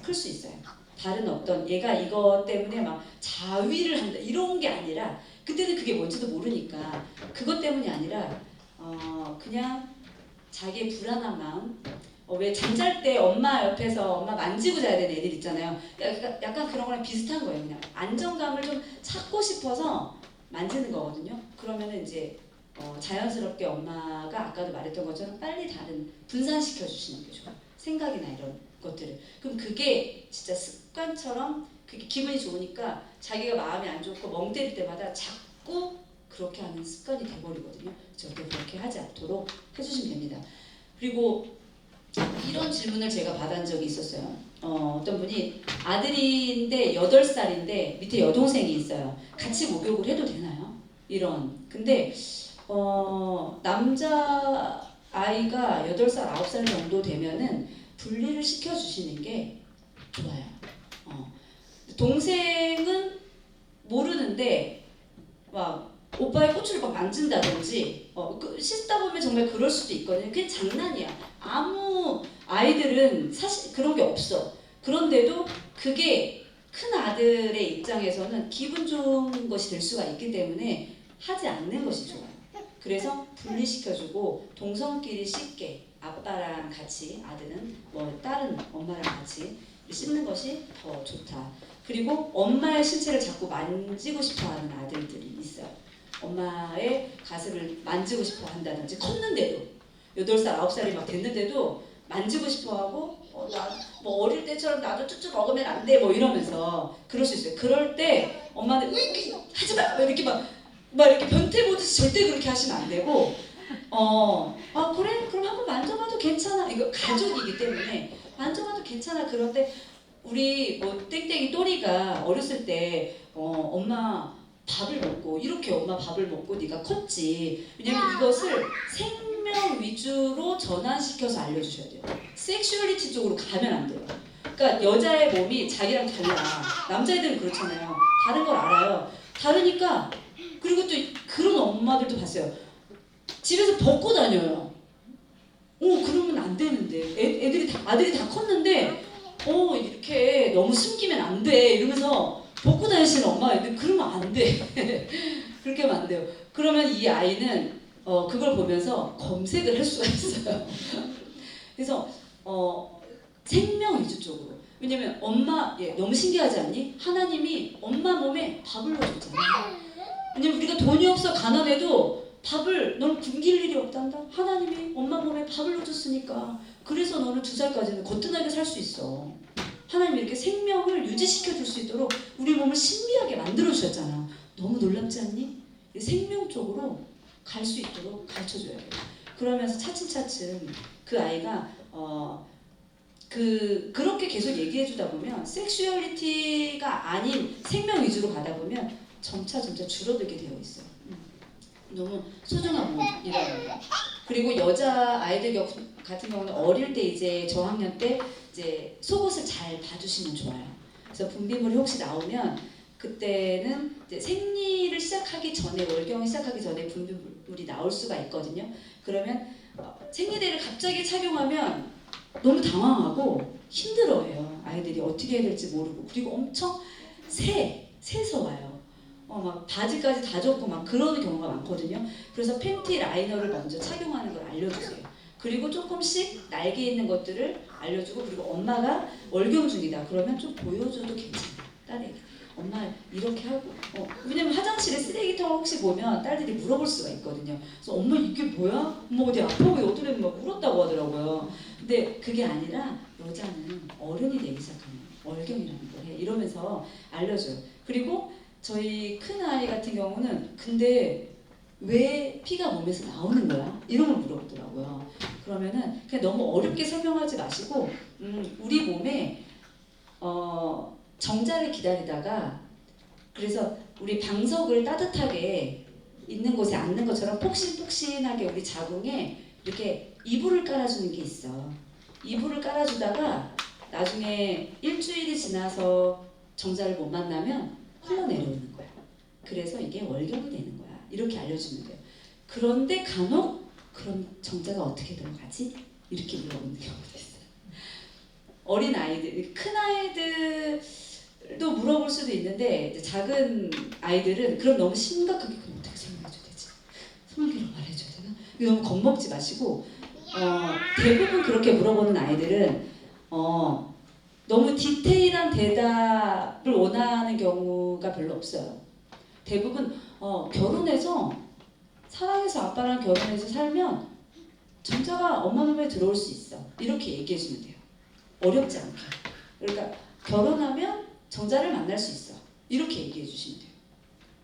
클 수 있어요. 다른 어떤 얘가 이거 때문에 막 자위를 한다 이런 게 아니라 그때는 그게 뭔지도 모르니까 그것 때문이 아니라 그냥 자기의 불안한 마음 왜 잠잘 때 엄마 옆에서 엄마 만지고 자야 되는 애들 있잖아요. 약간 그런 거랑 비슷한 거예요. 그냥 안정감을 좀 찾고 싶어서 만지는 거거든요. 그러면은 이제 자연스럽게 엄마가 아까도 말했던 것처럼 빨리 다른 분산시켜 주시는 게 좋아요. 생각이나 이런 것들을. 그럼 그게 진짜 습관처럼 그게 기분이 좋으니까 자기가 마음이 안 좋고 멍 때릴 때마다 자꾸 그렇게 하는 습관이 돼버리거든요. 절대 그렇게 하지 않도록 해주시면 됩니다. 그리고 이런 질문을 제가 받은 적이 있었어요. 어떤 분이 아들인데 8살인데 밑에 여동생이 있어요. 같이 목욕을 해도 되나요? 이런. 근데 남자 아이가 8살, 9살 정도 되면은 분리를 시켜주시는 게 좋아요. 동생은 모르는데 막 오빠의 꼬추를 막 만진다든지 씻다 보면 정말 그럴 수도 있거든요. 그게 장난이야. 아무 아이들은 사실 그런 게 없어. 그런데도 그게 큰 아들의 입장에서는 기분 좋은 것이 될 수가 있기 때문에 하지 않는 것이 좋아요. 그래서 분리시켜주고 동성끼리 씻게 아빠랑 같이 아들은 뭐 딸은 엄마랑 같이 씻는 것이 더 좋다. 그리고 엄마의 신체를 자꾸 만지고 싶어하는 아들들이 있어요. 엄마의 가슴을 만지고 싶어 한다든지 컸는데도 8살, 9살이 막 됐는데도 만지고 싶어 하고 나 뭐 어릴 때처럼 나도 쭈쭈 먹으면 안 돼 뭐 이러면서 그럴 수 있어요. 그럴 때 엄마는 이렇게 하지 마 이렇게 막 이렇게 변태 보듯이 절대 그렇게 하시면 안 되고 그래 그럼 한번 만져봐도 괜찮아. 이거 가족이기 때문에 만져봐도 괜찮아. 그런데 우리 뭐 땡땡이 또리가 어렸을 때 엄마 밥을 먹고 이렇게 엄마 밥을 먹고 네가 컸지. 왜냐면 이것을 생명 위주로 전환시켜서 알려주셔야 돼요. 섹슈얼리티 쪽으로 가면 안 돼요. 그러니까 여자의 몸이 자기랑 달라. 남자애들은 그렇잖아요. 다른 걸 알아요. 다르니까. 그리고 또 그런 엄마들도 봤어요. 집에서 벗고 다녀요. 그러면 안 되는데. 아들이 다 컸는데 이렇게 너무 숨기면 안 돼. 이러면서 벗고 다니시는 엄마애들 그러면 안 돼. 그렇게 하면 안 돼요. 그러면 이 아이는 그걸 보면서 검색을 할 수가 있어요. 그래서 생명 위주 쪽으로. 왜냐면 엄마 너무 신기하지 않니? 하나님이 엄마 몸에 밥을 넣어줬잖아요. 왜냐면 우리가 돈이 없어 가난해도 밥을 넌 굶길 일이 없단다. 하나님이 엄마 몸에 밥을 넣어줬으니까 그래서 너는 2살까지는 거뜬하게 살 수 있어. 하나님이 이렇게 생명을 유지시켜 줄 수 있도록 우리 몸을 신비하게 만들어 주셨잖아. 너무 놀랍지 않니? 생명 쪽으로 갈 수 있도록 가르쳐 줘야 돼요. 그러면서 차츰차츰 그 아이가 그렇게 계속 얘기해주다 보면 섹슈얼리티가 아닌 생명 위주로 가다 보면 점차 줄어들게 되어 있어요. 너무 소중한 몸이라는 거. 그리고 여자 아이들 같은 경우는 어릴 때 이제 저학년 때 이제 속옷을 잘 봐주시면 좋아요. 그래서 분비물이 혹시 나오면 그때는 이제 생리를 시작하기 전에 월경을 시작하기 전에 분비물이 나올 수가 있거든요. 그러면 생리대를 갑자기 착용하면 너무 당황하고 힘들어해요. 아이들이 어떻게 해야 될지 모르고 그리고 엄청 새서 와요. 막 바지까지 다 젖고 막 그러는 경우가 많거든요. 그래서 팬티 라이너를 먼저 착용하는 걸 알려주세요. 그리고 조금씩 날개 있는 것들을 알려주고 그리고 엄마가 월경 중이다 그러면 좀 보여줘도 괜찮아요. 딸에게 엄마 이렇게 하고 왜냐면 화장실에 쓰레기통 혹시 보면 딸들이 물어볼 수가 있거든요. 그래서 엄마 이게 뭐야? 엄마 어디 아파? 왜 어떤 애는 막 울었다고 하더라고요. 근데 그게 아니라 여자는 어른이 되기 시작하면 월경이라는 걸 해. 이러면서 알려줘요. 그리고 저희 큰 아이 같은 경우는 근데 왜 피가 몸에서 나오는 거야? 이런 걸 물어보더라고요. 그러면은 그냥 너무 어렵게 설명하지 마시고 우리 몸에 정자를 기다리다가 그래서 우리 방석을 따뜻하게 있는 곳에 앉는 것처럼 폭신폭신하게 우리 자궁에 이렇게 이불을 깔아주는 게 있어. 이불을 깔아주다가 나중에 일주일이 지나서 정자를 못 만나면 흘러내려오는 거야. 그래서 이게 월경이 되는 거야. 이렇게 알려주면 돼요. 그런데 간혹 그럼 정자가 어떻게 들어가지? 이렇게 물어보는 경우도 있어요. 어린 아이들, 큰 아이들도 물어볼 수도 있는데 이제 작은 아이들은 그럼 너무 심각하게 그럼 어떻게 설명해줘야 되지? 성기로 말해줘야 되나? 너무 겁먹지 마시고 대부분 그렇게 물어보는 아이들은 너무 디테일한 대답을 원하는 경우가 별로 없어요. 대부분 결혼해서 사랑해서 아빠랑 결혼해서 살면 정자가 엄마 몸에 들어올 수 있어. 이렇게 얘기해주면 돼요. 어렵지 않게. 그러니까 결혼하면 정자를 만날 수 있어. 이렇게 얘기해주시면 돼요.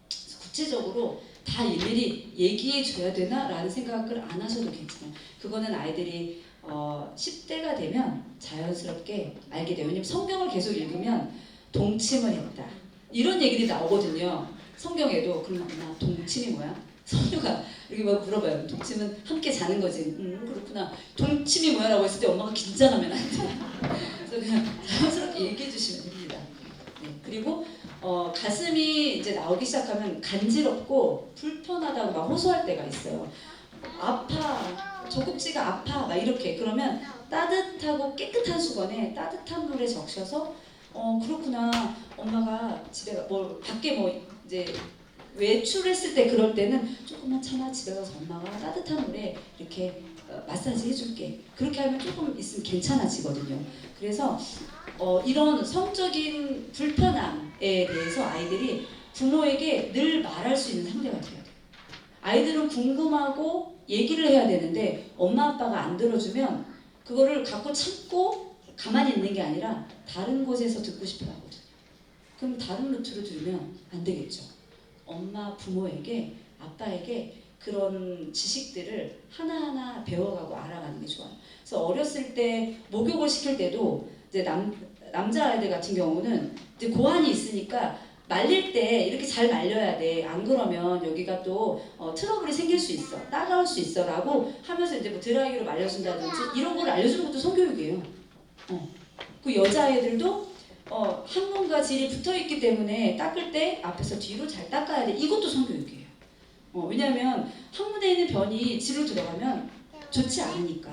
그래서 구체적으로 다 일일이 얘기해줘야 되나? 라는 생각을 안 하셔도 괜찮아요. 그거는 아이들이 10대가 되면 자연스럽게 알게 돼요. 왜냐면 성경을 계속 읽으면 동침을 했다. 이런 얘기들이 나오거든요. 성경에도. 그럼 나 동침이 뭐야? 선유가 이렇게 막 물어봐요. 동침은 함께 자는 거지. 그렇구나. 동침이 뭐야? 라고 했을 때 엄마가 긴장하면 안 돼. 그래서 그냥 자연스럽게 얘기해 주시면 됩니다. 네. 그리고 가슴이 이제 나오기 시작하면 간지럽고 불편하다고 막 호소할 때가 있어요. 아파. 젖꼭지가 아파. 막 이렇게. 그러면 따뜻하고 깨끗한 수건에 따뜻한 물에 적셔서 그렇구나. 엄마가 집에 밖에 이제 외출했을 때 그럴 때는 조금만 참아 집에 가서 엄마가 따뜻한 물에 이렇게 마사지 해줄게. 그렇게 하면 조금 있으면 괜찮아지거든요. 그래서 이런 성적인 불편함에 대해서 아이들이 부모에게 늘 말할 수 있는 상대가 돼야 돼요. 아이들은 궁금하고 얘기를 해야 되는데 엄마 아빠가 안 들어주면 그거를 갖고 참고 가만히 있는 게 아니라 다른 곳에서 듣고 싶어 하거든요. 그럼 다른 루트로 들으면 안 되겠죠. 엄마, 부모에게, 아빠에게 그런 지식들을 하나하나 배워가고 알아가는 게 좋아요. 그래서 어렸을 때 목욕을 시킬 때도 이제 남자 아이들 같은 경우는 이제 고환이 있으니까 말릴 때 이렇게 잘 말려야 돼. 안 그러면 여기가 또 트러블이 생길 수 있어. 따가울 수 있어. 라고 하면서 이제 뭐 드라이기로 말려준다든지 이런 걸 알려주는 것도 성교육이에요. 그 여자아이들도 항문과 질이 붙어있기 때문에 닦을 때 앞에서 뒤로 잘 닦아야 돼. 이것도 성교육이에요. 왜냐하면 항문에 있는 변이 질로 들어가면 좋지 않으니까.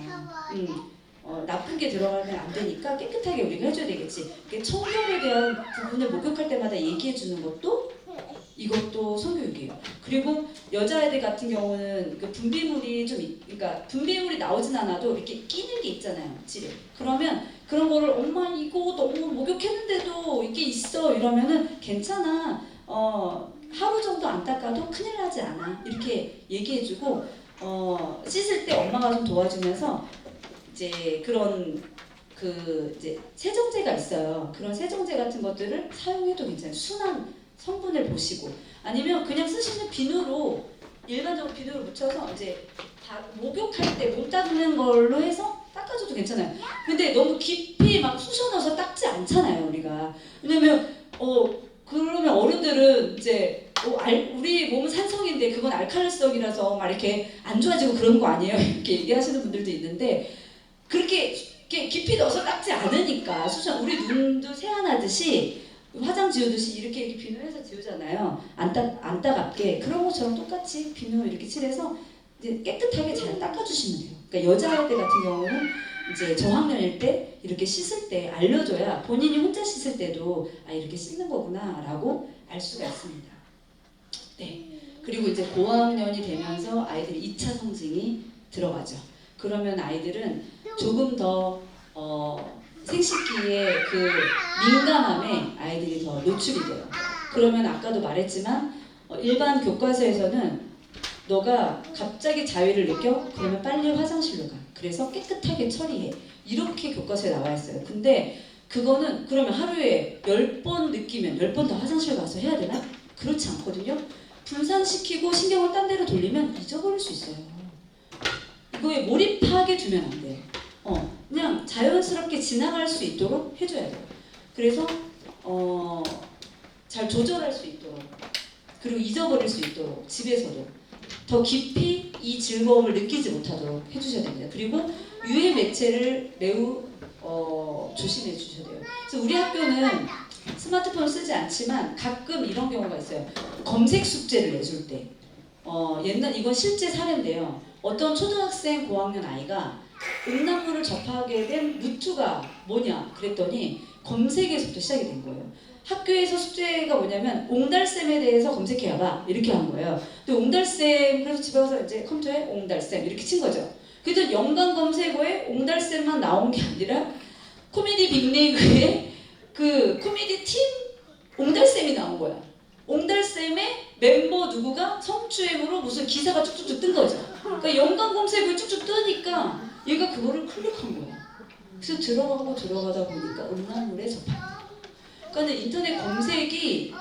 나쁜 게 들어가면 안 되니까 깨끗하게 우리가 해줘야 되겠지. 청결에 대한 부분을 목욕할 때마다 얘기해 주는 것도 이것도 성교육이에요. 그리고 여자애들 같은 경우는 그 분비물이 그러니까 분비물이 나오진 않아도 이렇게 끼는 게 있잖아요, 질에. 그러면 그런 거를 엄마 이거 너무 목욕했는데도 이게 있어 이러면은 괜찮아. 하루 정도 안 닦아도 큰일 나지 않아. 이렇게 얘기해주고 씻을 때 엄마가 좀 도와주면서 이제 그런 이제 세정제가 있어요. 그런 세정제 같은 것들을 사용해도 괜찮아요. 순한 성분을 보시고 아니면 그냥 쓰시는 비누로 일반적으로 비누를 묻혀서 이제 목욕할 때 몸 닦는 걸로 해서 닦아줘도 괜찮아요. 근데 너무 깊이 막 쑤셔 넣어서 닦지 않잖아요, 우리가. 왜냐면 그러면 어른들은 이제 우리 몸은 산성인데 그건 알칼리성이라서 막 이렇게 안 좋아지고 그런 거 아니에요? 이렇게 얘기하시는 분들도 있는데 그렇게 깊이 넣어서 닦지 않으니까 우리 눈도 세안하듯이 화장 지우듯이 이렇게 비누해서 지우잖아요. 안 따갑게 그런 것처럼 똑같이 비누 이렇게 칠해서 이제 깨끗하게 잘 닦아주시면 돼요. 그러니까 여자아이들 같은 경우는 이제 저학년일 때 이렇게 씻을 때 알려줘야 본인이 혼자 씻을 때도 이렇게 씻는 거구나라고 알 수가 있습니다. 네. 그리고 이제 고학년이 되면서 아이들이 2차 성징이 들어가죠. 그러면 아이들은 조금 더 생식기의 그 민감함에 아이들이 더 노출이 돼요. 그러면 아까도 말했지만 일반 교과서에서는 너가 갑자기 자위를 느껴? 그러면 빨리 화장실로 가. 그래서 깨끗하게 처리해. 이렇게 교과서에 나와 있어요. 근데 그거는 그러면 하루에 10번 느끼면 10번 다 화장실 가서 해야 되나? 그렇지 않거든요. 분산시키고 신경을 딴 데로 돌리면 잊어버릴 수 있어요. 이거에 몰입하게 두면 안 돼요. 그냥 자연스럽게 지나갈 수 있도록 해줘야 돼요. 그래서 잘 조절할 수 있도록 그리고 잊어버릴 수 있도록 집에서도 더 깊이 이 즐거움을 느끼지 못하도록 해주셔야 됩니다. 그리고 유해 매체를 매우 조심해 주셔야 돼요. 그래서 우리 학교는 스마트폰을 쓰지 않지만 가끔 이런 경우가 있어요. 검색 숙제를 내줄 때 이건 실제 사례인데요. 어떤 초등학생 고학년 아이가 음란물을 접하게 된 루트가 뭐냐 그랬더니 검색에서부터 시작이 된 거예요. 학교에서 숙제가 뭐냐면 옹달샘에 대해서 검색해봐 이렇게 한 거예요. 근데 옹달샘 그래서 집에 와서 이제 컴퓨터에 옹달샘 이렇게 친 거죠. 그래도 연관 검색어에 옹달샘만 나온 게 아니라 코미디 빅리그에 그 코미디 팀 옹달샘이 나온 거야. 옹달샘의 멤버 누구가 성추행으로 무슨 기사가 쭉쭉쭉 뜬 거죠. 그러니까 연관 검색을 쭉쭉 뜨니까 얘가 그거를 클릭한 거야. 그래서 들어가다 보니까 음란물에 접했다. 그러니까 인터넷 검색이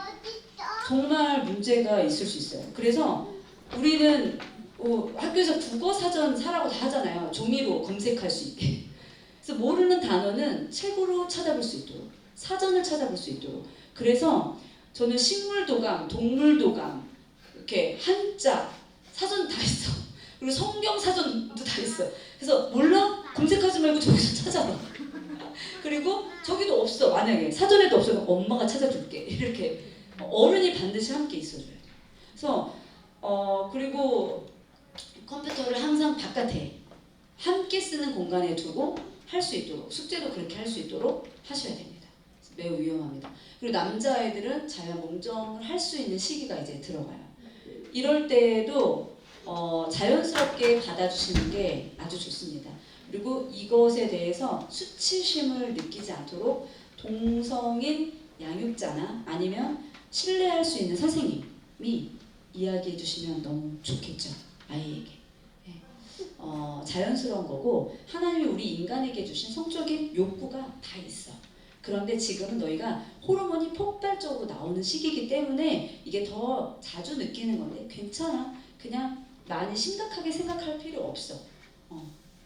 정말 문제가 있을 수 있어요. 그래서 우리는 학교에서 국어 사전 사라고 다 하잖아요. 종이로 검색할 수 있게. 그래서 모르는 단어는 책으로 찾아볼 수 있도록, 사전을 찾아볼 수 있도록. 그래서 저는 식물도감, 동물도감, 이렇게 한자 사전 다 있어. 그리고 성경 사전도 다 있어. 그래서 몰라? 검색하지 말고 저기서 찾아봐. 그리고 저기도 없어. 만약에 사전에도 없으면 엄마가 찾아줄게. 이렇게 어른이 반드시 함께 있어줘요. 그래서 그리고 컴퓨터를 항상 바깥에 함께 쓰는 공간에 두고 할 수 있도록 숙제도 그렇게 할 수 있도록 하셔야 됩니다. 매우 위험합니다. 그리고 남자아이들은 자유몽정을 할 수 있는 시기가 이제 들어가요. 이럴 때에도 자연스럽게 받아주시는 게 아주 좋습니다. 그리고 이것에 대해서 수치심을 느끼지 않도록 동성인 양육자나 아니면 신뢰할 수 있는 선생님이 이야기해 주시면 너무 좋겠죠. 아이에게. 네. 자연스러운 거고 하나님이 우리 인간에게 주신 성적인 욕구가 다 있어. 그런데 지금은 너희가 호르몬이 폭발적으로 나오는 시기이기 때문에 이게 더 자주 느끼는 건데 괜찮아. 그냥 많이 심각하게 생각할 필요 없어.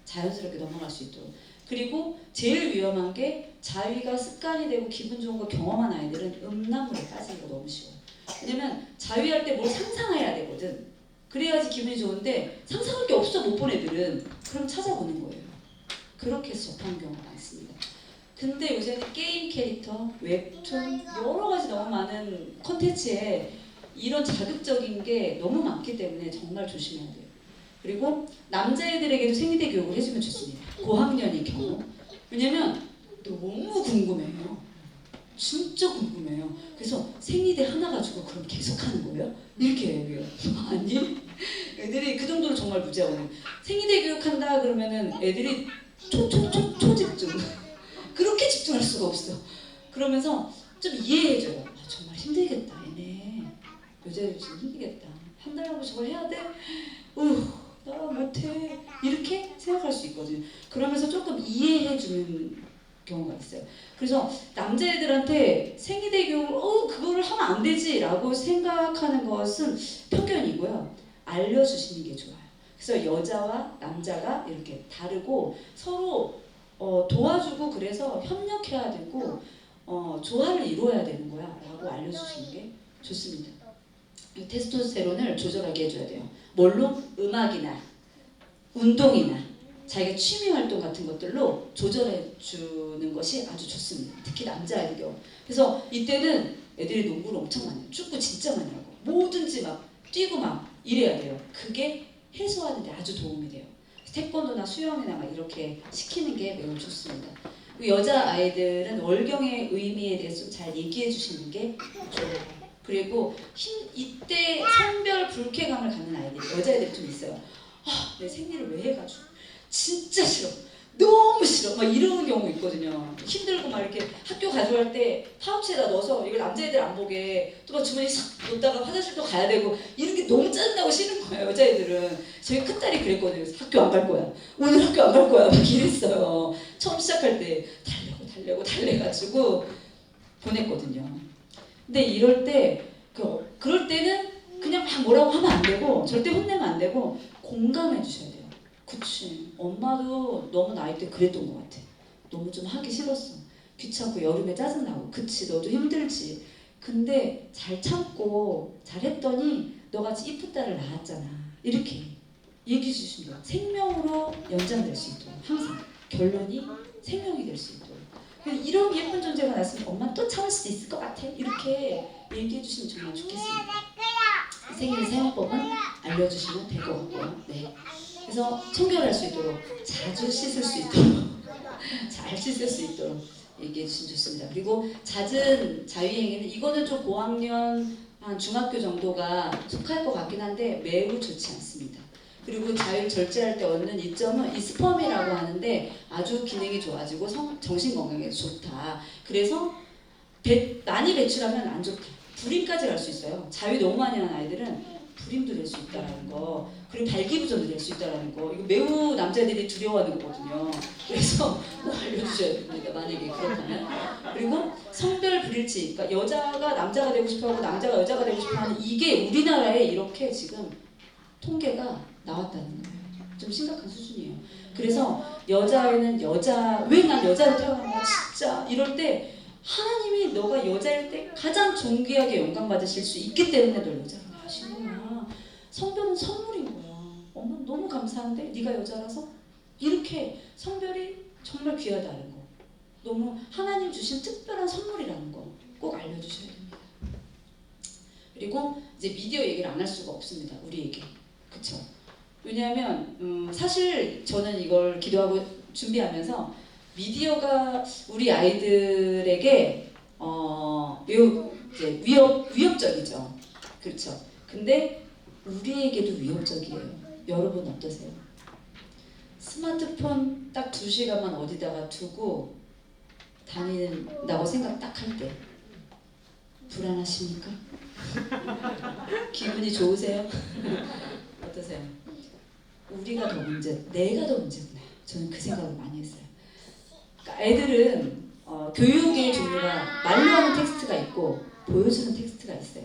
자연스럽게 넘어갈 수 있도록. 그리고 제일 위험한 게 자위가 습관이 되고 기분 좋은 거 경험한 아이들은 음란물에 빠지기가 너무 쉬워요. 왜냐면 자위할 때 뭘 상상해야 되거든. 그래야지 기분이 좋은데 상상할 게 없어 못 본 애들은. 그럼 찾아보는 거예요. 그렇게 해서 접한 경우가 많습니다. 근데 요새는 게임 캐릭터, 웹툰 여러 가지 너무 많은 콘텐츠에 이런 자극적인 게 너무 많기 때문에 정말 조심해야 돼요. 그리고 남자애들에게도 생리대 교육을 해주면 좋습니다. 고학년의 경우. 왜냐면 너무 궁금해요. 진짜 궁금해요. 그래서 생리대 하나 가지고 그럼 계속 하는 거예요? 이렇게 해요. 아니, 애들이 그 정도로 정말 무지하거든요. 생리대 교육한다 그러면은 애들이 초집중. 그렇게 집중할 수가 없어. 그러면서 좀 이해해줘요. 정말 힘들겠다. 얘네 여자애들 진짜 힘들겠다. 한 달하고 저걸 해야 돼? 나 못해. 이렇게 생각할 수 있거든요. 그러면서 조금 이해해주는 경우가 있어요. 그래서 남자애들한테 생리대 교육을 그거를 하면 안 되지 라고 생각하는 것은 편견이고요. 알려주시는 게 좋아요. 그래서 여자와 남자가 이렇게 다르고 서로 도와주고 그래서 협력해야 되고 조화를 이루어야 되는 거야 라고 알려주시는 게 좋습니다. 이 테스토스테론을 조절하게 해줘야 돼요. 뭘로? 음악이나 운동이나 자기가 취미 활동 같은 것들로 조절해 주는 것이 아주 좋습니다. 특히 남자아이들 경우. 그래서 이때는 애들이 농구를 엄청 많이 해요. 축구 진짜 많이 하고 뭐든지 막 뛰고 막 이래야 돼요. 그게 해소하는 데 아주 도움이 돼요. 태권도나 수영이나 막 이렇게 시키는 게 매우 좋습니다. 여자아이들은 월경의 의미에 대해서 좀 잘 얘기해 주시는 게 좋아요. 그리고 이때 성별 불쾌감을 갖는 아이들이 여자애들이 좀 있어요. 내 생리를 왜 해가지고 진짜 싫어, 너무 싫어 막 이러는 경우 있거든요. 힘들고 막 이렇게 학교 가져갈 때 파우치에다 넣어서 이걸 남자애들 안 보게 또 막 주머니 싹 놓다가 화장실도 가야 되고 이런 게 너무 짜증나고 싫은 거예요. 여자애들은. 저희 큰딸이 그랬거든요. 그래서 학교 안 갈 거야, 오늘 학교 안 갈 거야 막 이랬어요. 처음 시작할 때 달래가지고 보냈거든요. 근데 이럴 때 그럴 때는 그냥 막 뭐라고 하면 안 되고 절대 혼내면 안 되고 공감해 주셔야 돼요. 그치, 엄마도 너무 나이 때 그랬던 것 같아. 너무 좀 하기 싫었어. 귀찮고 여름에 짜증나고. 그치, 너도 힘들지. 근데 잘 참고 잘했더니 너같이 이쁜 딸을 낳았잖아. 이렇게 얘기해 주시면 돼요. 생명으로 연장될 수 있도록 항상 결론이 생명이 될 수 있도록. 이런 예쁜 존재가 났으면 엄마 또 참을 수도 있을 것 같아. 이렇게 얘기해 주시면 정말 좋겠습니다. 생일 사용법은 알려주시면 될 것 같고요. 네. 그래서 청결할 수 있도록 자주 씻을 수 있도록 잘 씻을 수 있도록 얘기해 주시면 좋습니다. 그리고 잦은 자위행위는 이거는 좀 고학년 한 중학교 정도가 속할 것 같긴 한데 매우 좋지 않습니다. 그리고 자유를 절제할 때 얻는 이점은 이 스펌이라고 하는데 아주 기능이 좋아지고 정신 건강에 좋다. 그래서 많이 배출하면 안 좋다. 불임까지 갈 수 있어요. 자유 너무 많이 하는 아이들은 불임도 될 수 있다라는 거, 그리고 발기부전도 될 수 있다라는 거. 이거 매우 남자들이 두려워하는 거거든요. 그래서 뭐 알려주셔야 됩니다. 만약에 그렇다면. 그리고 성별 불일치, 그러니까 여자가 남자가 되고 싶어하고 남자가 여자가 되고 싶어하는 이게 우리나라에 이렇게 지금 통계가 나왔다는 거예요. 좀 심각한 수준이에요. 그래서 여자애는 왜 난 여자로 태어난 거야 진짜 이럴 때 하나님이 너가 여자일 때 가장 존귀하게 영광 받으실 수 있기 때문에 널 여자로 하신 거야. 성별은 선물인 거야. 엄마 너무 감사한데 네가 여자라서 이렇게 성별이 정말 귀하다는 거. 너무 하나님 주신 특별한 선물이라는 거 꼭 알려주셔야 됩니다. 그리고 이제 미디어 얘기를 안 할 수가 없습니다. 우리에게. 그쵸? 왜냐하면 사실 저는 이걸 기도하고 준비하면서 미디어가 우리 아이들에게 이제 위협적이죠. 그렇죠. 근데 우리에게도 위협적이에요. 여러분 어떠세요? 스마트폰 딱 2시간만 어디다가 두고 다닌다고 생각 딱 할 때 불안하십니까? 기분이 좋으세요? 어떠세요? 우리가 더 내가 더 문제구나. 저는 그 생각을 많이 했어요. 그러니까 애들은 교육의 종류가 말로 하는 텍스트가 있고 보여주는 텍스트가 있어요.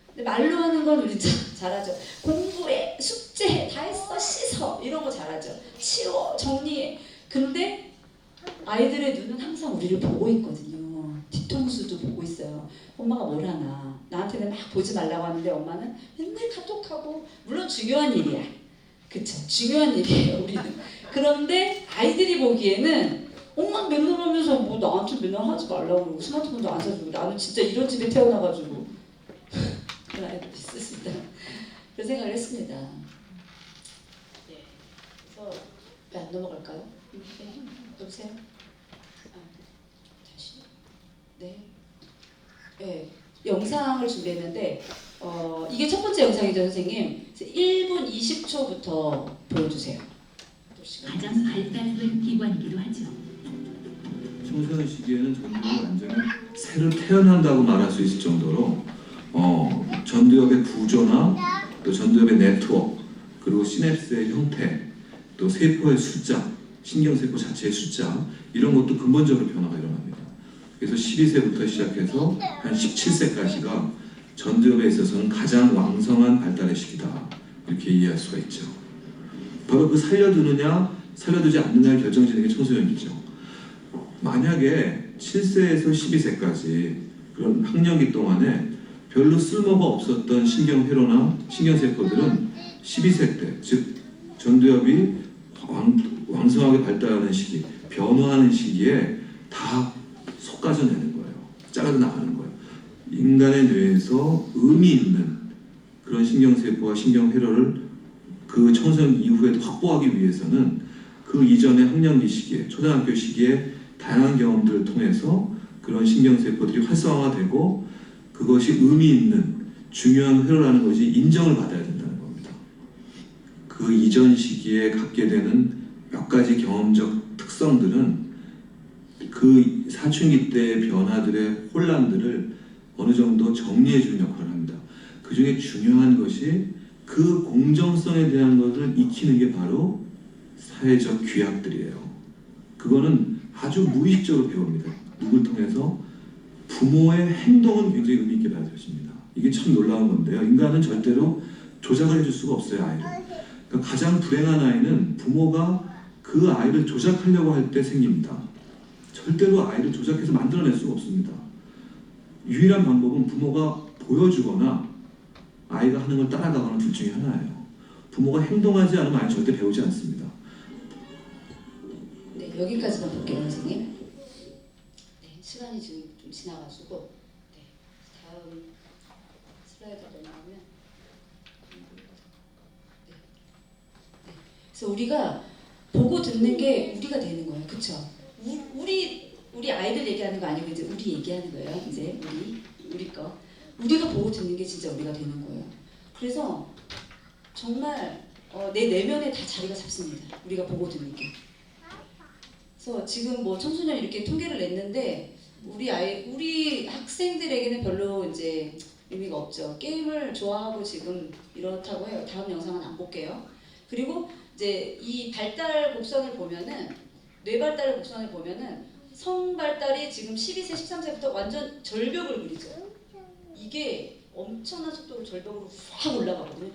근데 말로 하는 건 우리 잘하죠. 공부해, 숙제해, 다 했어, 씻어 이런 거 잘하죠. 치워, 정리해. 근데 아이들의 눈은 항상 우리를 보고 있거든요. 뒤통수도 보고 있어요. 엄마가 뭘 하나. 나한테는 막 보지 말라고 하는데 엄마는 맨날 카톡하고. 물론 중요한 일이야. 그쵸? 중요한 일이에요 우리는. 그런데 아이들이 보기에는 엄마 맨날 하면서 뭐 나한테 맨날 하지 말라고 그러고 스마트폰도 안 사주고 나는 진짜 이런 집에 태어나가지고 그런 아이들도 있었습니다. 그런 생각을 했습니다. 네. 그래서 왜 안 넘어갈까요? 여보세요? 다시. 네. 네. 영상을 준비했는데 이게 첫 번째 영상이죠, 선생님. 1분 20초부터 보여주세요. 가장 발달된 기관이기도 하죠. 청소년 시기에는 전두엽이 완전히 새로 태어난다고 말할 수 있을 정도로 전두엽의 구조나 또 전두엽의 네트워크 그리고 시냅스의 형태 또 세포의 숫자, 신경세포 자체의 숫자 이런 것도 근본적으로 변화가 일어납니다. 그래서 12세부터 시작해서 한 17세까지가 전두엽에 있어서는 가장 왕성한 발달의 시기다 이렇게 이해할 수가 있죠. 바로 그 살려두느냐 살려두지 않느냐를 결정지는 게 청소년기죠. 만약에 7세에서 12세까지 그런 학령기 동안에 별로 쓸모가 없었던 신경회로나 신경세포들은 12세 때, 즉 전두엽이 왕성하게 발달하는 시기, 변화하는 시기에 다 솎아져내는 거예요. 잘라져 나가는 거예요. 인간의 뇌에서 의미 있는 그런 신경세포와 신경회로를 그 청소년 이후에도 확보하기 위해서는 그 이전의 학령기 시기에, 초등학교 시기에 다양한 경험들을 통해서 그런 신경세포들이 활성화되고 그것이 의미 있는 중요한 회로라는 것이 인정을 받아야 된다는 겁니다. 그 이전 시기에 갖게 되는 몇 가지 경험적 특성들은 그 사춘기 때의 변화들의 혼란들을 어느 정도 정리해주는 역할을 합니다. 그 중에 중요한 것이 그 공정성에 대한 것을 익히는 게 바로 사회적 규약들이에요. 그거는 아주 무의식적으로 배웁니다. 누굴 통해서? 부모의 행동은 굉장히 의미 있게 받아들여집니다. 이게 참 놀라운 건데요. 인간은 절대로 조작을 해줄 수가 없어요, 아이를. 그러니까 가장 불행한 아이는 부모가 그 아이를 조작하려고 할 때 생깁니다. 절대로 아이를 조작해서 만들어낼 수가 없습니다. 유일한 방법은 부모가 보여주거나 아이가 하는 걸 따라가거나 둘 중에 하나예요. 부모가 행동하지 않으면 아이는 절대 배우지 않습니다. 네, 여기까지만 볼게요, 선생님. 네, 시간이 지금 좀 지나가지고 네, 다음 슬라이드로 넘어가면 네. 그래서 우리가 보고 듣는 게 우리가 되는 거예요, 그렇죠? 우리 아이들 얘기하는 거 아니고 이제 우리 얘기하는 거예요. 이제 우리 거 우리가 보고 듣는 게 진짜 우리가 되는 거예요. 그래서 정말 내 내면에 다 자리가 잡습니다. 우리가 보고 듣는 게. 그래서 지금 뭐 청소년 이렇게 통계를 냈는데 우리 학생들에게는 별로 이제 의미가 없죠. 게임을 좋아하고 지금 이렇다고 해요. 다음 영상은 안 볼게요. 그리고 이제 이 발달 곡선을 보면은 뇌 발달 곡선을 보면은 성 발달이 지금 12세, 13세부터 완전 절벽을 그리죠. 이게 엄청난 속도로 절벽으로 확 올라가거든요.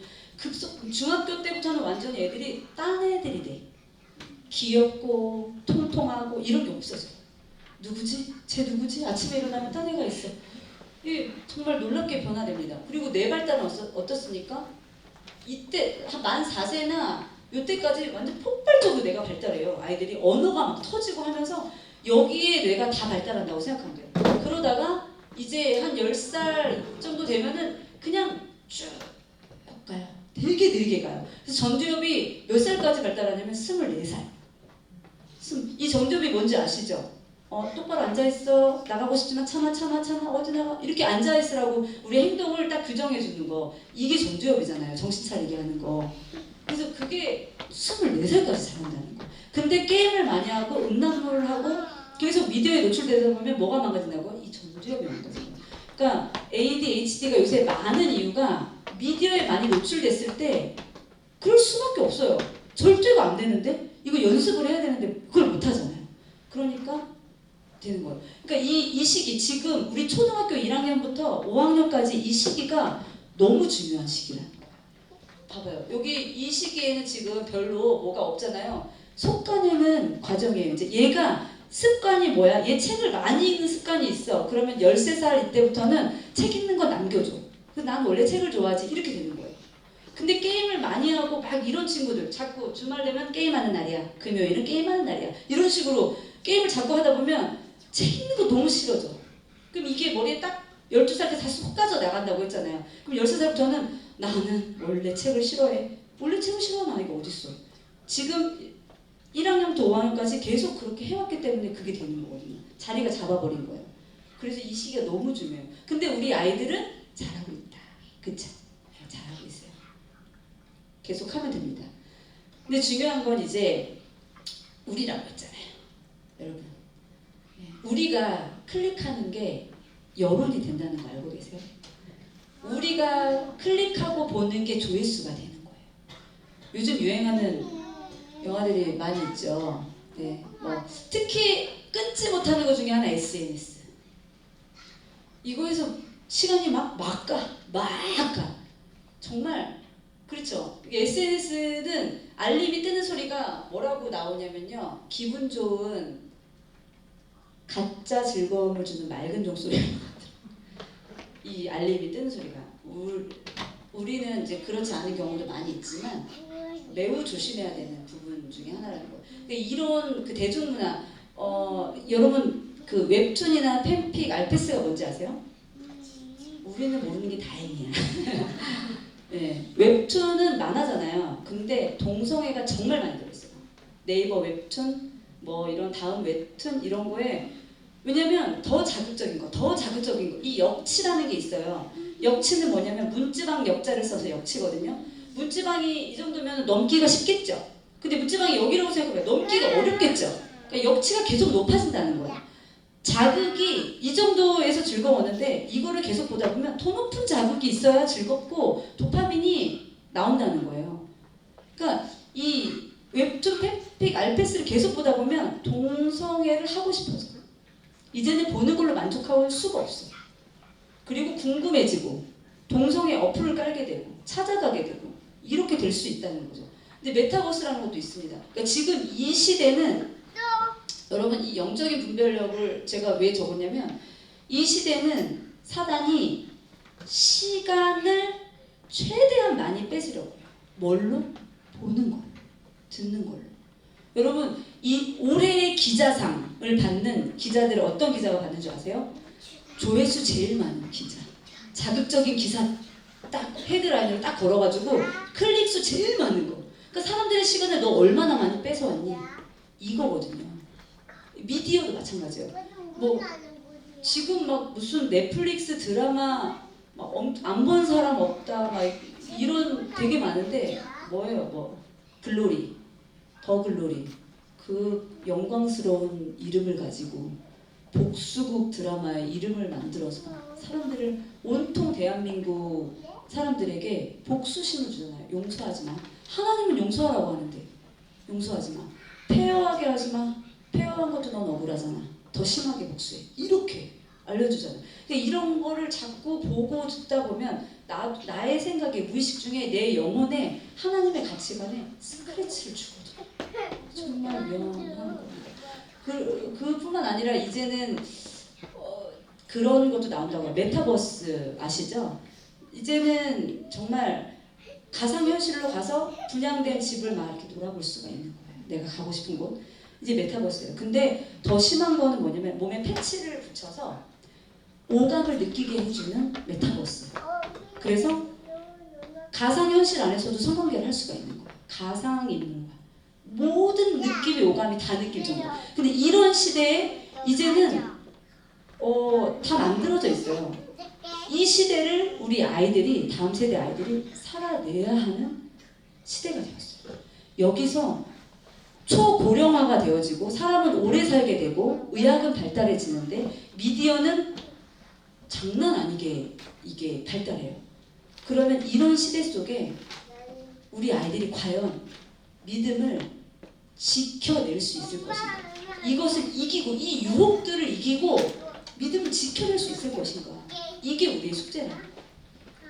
중학교 때부터는 완전히 애들이 딴 애들이 돼. 귀엽고 통통하고 이런 게 없어져. 누구지? 쟤 누구지? 아침에 일어나면 딴 애가 있어. 이게 정말 놀랍게 변화됩니다. 그리고 뇌 발달은 어떻습니까? 이때 만 4세나 이때까지 완전 폭발적으로 뇌가 발달해요. 아이들이 언어가 막 터지고 하면서 여기에 뇌가 다 발달한다고 생각하면 돼요. 그러다가 이제 한 10살 정도 되면은 그냥 쭉 가요. 되게 느리게 가요. 그래서 전두엽이 몇 살까지 발달하냐면 24살. 이 전두엽이 뭔지 아시죠? 똑바로 앉아있어. 나가고 싶지만 참아 어디 나가. 이렇게 앉아있으라고 우리 행동을 딱 규정해주는 거. 이게 전두엽이잖아요. 정신 차리게 하는 거. 그래서 그게 24살까지 잘한다는 거. 근데 게임을 많이 하고 음란물을 하고 계속 미디어에 노출되다 보면 뭐가 망가진다고? 이 전두엽이 망가져요. 그러니까 ADHD가 요새 많은 이유가 미디어에 많이 노출됐을 때 그럴 수밖에 없어요. 절대가 안 되는데 이거 연습을 해야 되는데 그걸 못 하잖아요. 그러니까 되는 거예요. 그러니까 이 시기 지금 우리 초등학교 1학년부터 5학년까지 이 시기가 너무 중요한 시기라는 거예요. 봐봐요. 여기 이 시기에는 지금 별로 뭐가 없잖아요. 속가내는 과정이에요. 이제 얘가 습관이 뭐야? 얘 책을 많이 읽는 습관이 있어. 그러면 13살 이때부터는 책 읽는 거 남겨줘. 난 원래 책을 좋아하지. 이렇게 되는 거예요. 근데 게임을 많이 하고 막 이런 친구들 자꾸 주말 되면 게임하는 날이야. 금요일은 게임하는 날이야. 이런 식으로 게임을 자꾸 하다 보면 책 읽는 거 너무 싫어져. 그럼 이게 머리에 딱 12살 때 다시 쏟아져 나간다고 했잖아요. 그럼 13살부터는 나는 원래 책을 싫어해. 원래 책을 싫어하는 아이가 어딨어. 지금 1학년부터 5학년까지 계속 그렇게 해왔기 때문에 그게 되는 거거든요. 자리가 잡아버린 거예요. 그래서 이 시기가 너무 중요해요. 근데 우리 아이들은 잘하고 있다. 그쵸? 잘하고 있어요. 계속 하면 됩니다. 근데 중요한 건 이제 우리라고 했잖아요. 여러분. 우리가 클릭하는 게 여론이 된다는 거 알고 계세요? 우리가 클릭하고 보는 게 조회수가 되는 거예요. 요즘 유행하는 영화들이 많이 있죠. 네, 뭐 특히 끊지 못하는 것 중에 하나 SNS. 이거에서 시간이 막 가. 정말 그렇죠. SNS는 알림이 뜨는 소리가 뭐라고 나오냐면요. 기분 좋은 가짜 즐거움을 주는 맑은 종소리라고 하더라고요. 이 알림이 뜨는 소리가. 우리는 이제 그렇지 않은 경우도 많이 있지만 매우 조심해야 되는 부분 중에 하나라는 거예요. 그러니까 이런 그 대중문화, 여러분 그 웹툰이나 팬픽, 알패스가 뭔지 아세요? 우리는 모르는 게 다행이야. 네, 웹툰은 만화잖아요. 근데 동성애가 정말 많이 들어있어요. 네이버 웹툰, 뭐 이런 다음 웹툰 이런 거에 왜냐면 더 자극적인 거, 이 역치라는 게 있어요. 역치는 뭐냐면 문지방 역자를 써서 역치거든요. 문지방이 이 정도면 넘기가 쉽겠죠. 근데 문지방이 여기라고 생각해봐요. 넘기가 어렵겠죠. 그러니까 역치가 계속 높아진다는 거예요. 자극이 이 정도에서 즐거웠는데 이거를 계속 보다 보면 더 높은 자극이 있어야 즐겁고 도파민이 나온다는 거예요. 그러니까 이 웹툰, 팬픽, 알패스를 계속 보다 보면 동성애를 하고 싶어서 이제는 보는 걸로 만족할 수가 없어. 그리고 궁금해지고 동성애 어플을 깔게 되고 찾아가게 되고 이렇게 될 수 있다는 거죠. 근데 메타버스라는 것도 있습니다. 그러니까 지금 이 시대는 여러분 이 영적인 분별력을 제가 왜 적었냐면 이 시대는 사단이 시간을 최대한 많이 뺏으려고 해요. 뭘로? 보는 걸로, 듣는 걸로. 여러분 이 올해의 기자상을 받는 기자들은 어떤 기자가 받는 줄 아세요? 조회수 제일 많은 기자. 자극적인 기사 딱 헤드라인을 딱 걸어가지고 클릭수 제일 많은 거. 그러니까 사람들의 시간을 너 얼마나 많이 뺏어왔니? 이거거든요. 미디어도 마찬가지예요. 뭐 지금 막 무슨 넷플릭스 드라마 안 본 사람 없다 막 이런 되게 많은데 뭐예요? 뭐 글로리, 더 글로리 그 영광스러운 이름을 가지고 복수국 드라마의 이름을 만들어서 사람들을 온통 대한민국 사람들에게 복수심을 주잖아요. 용서하지 마. 하나님은 용서하라고 하는데 용서하지 마. 폐허하게 하지 마. 폐허한 것도 넌 억울하잖아. 더 심하게 복수해. 이렇게 알려주잖아요. 그러니까 이런 거를 자꾸 보고 듣다 보면 나의 생각에 무의식 중에 내 영혼에 하나님의 가치관에 스크래치를 주거든. 정말 위험한 겁니다. 그뿐만 아니라 이제는 그런 것도 나온다고 해요. 메타버스 아시죠? 이제는 정말 가상현실로 가서 분양된 집을 막 이렇게 돌아볼 수가 있는 거예요. 내가 가고 싶은 곳. 이제 메타버스예요. 근데 더 심한 거는 뭐냐면 몸에 패치를 붙여서 오감을 느끼게 해주는 메타버스. 그래서 가상현실 안에서도 성관계를 할 수가 있는 거예요. 가상인물과 모든 느낌의 오감이 다 느낄 정도. 근데 이런 시대에 이제는 다 만들어져 있어요. 이 시대를 우리 아이들이 다음 세대 아이들이 살아내야 하는 시대가 되었어요. 여기서 초고령화가 되어지고 사람은 오래 살게 되고 의학은 발달해지는데 미디어는 장난 아니게 이게 발달해요. 그러면 이런 시대 속에 우리 아이들이 과연 믿음을 지켜낼 수 있을 것인가? 이것을 이기고 이 유혹들을 이기고 믿음을 지켜낼 수 있을 것인가? 이게 우리의 숙제라.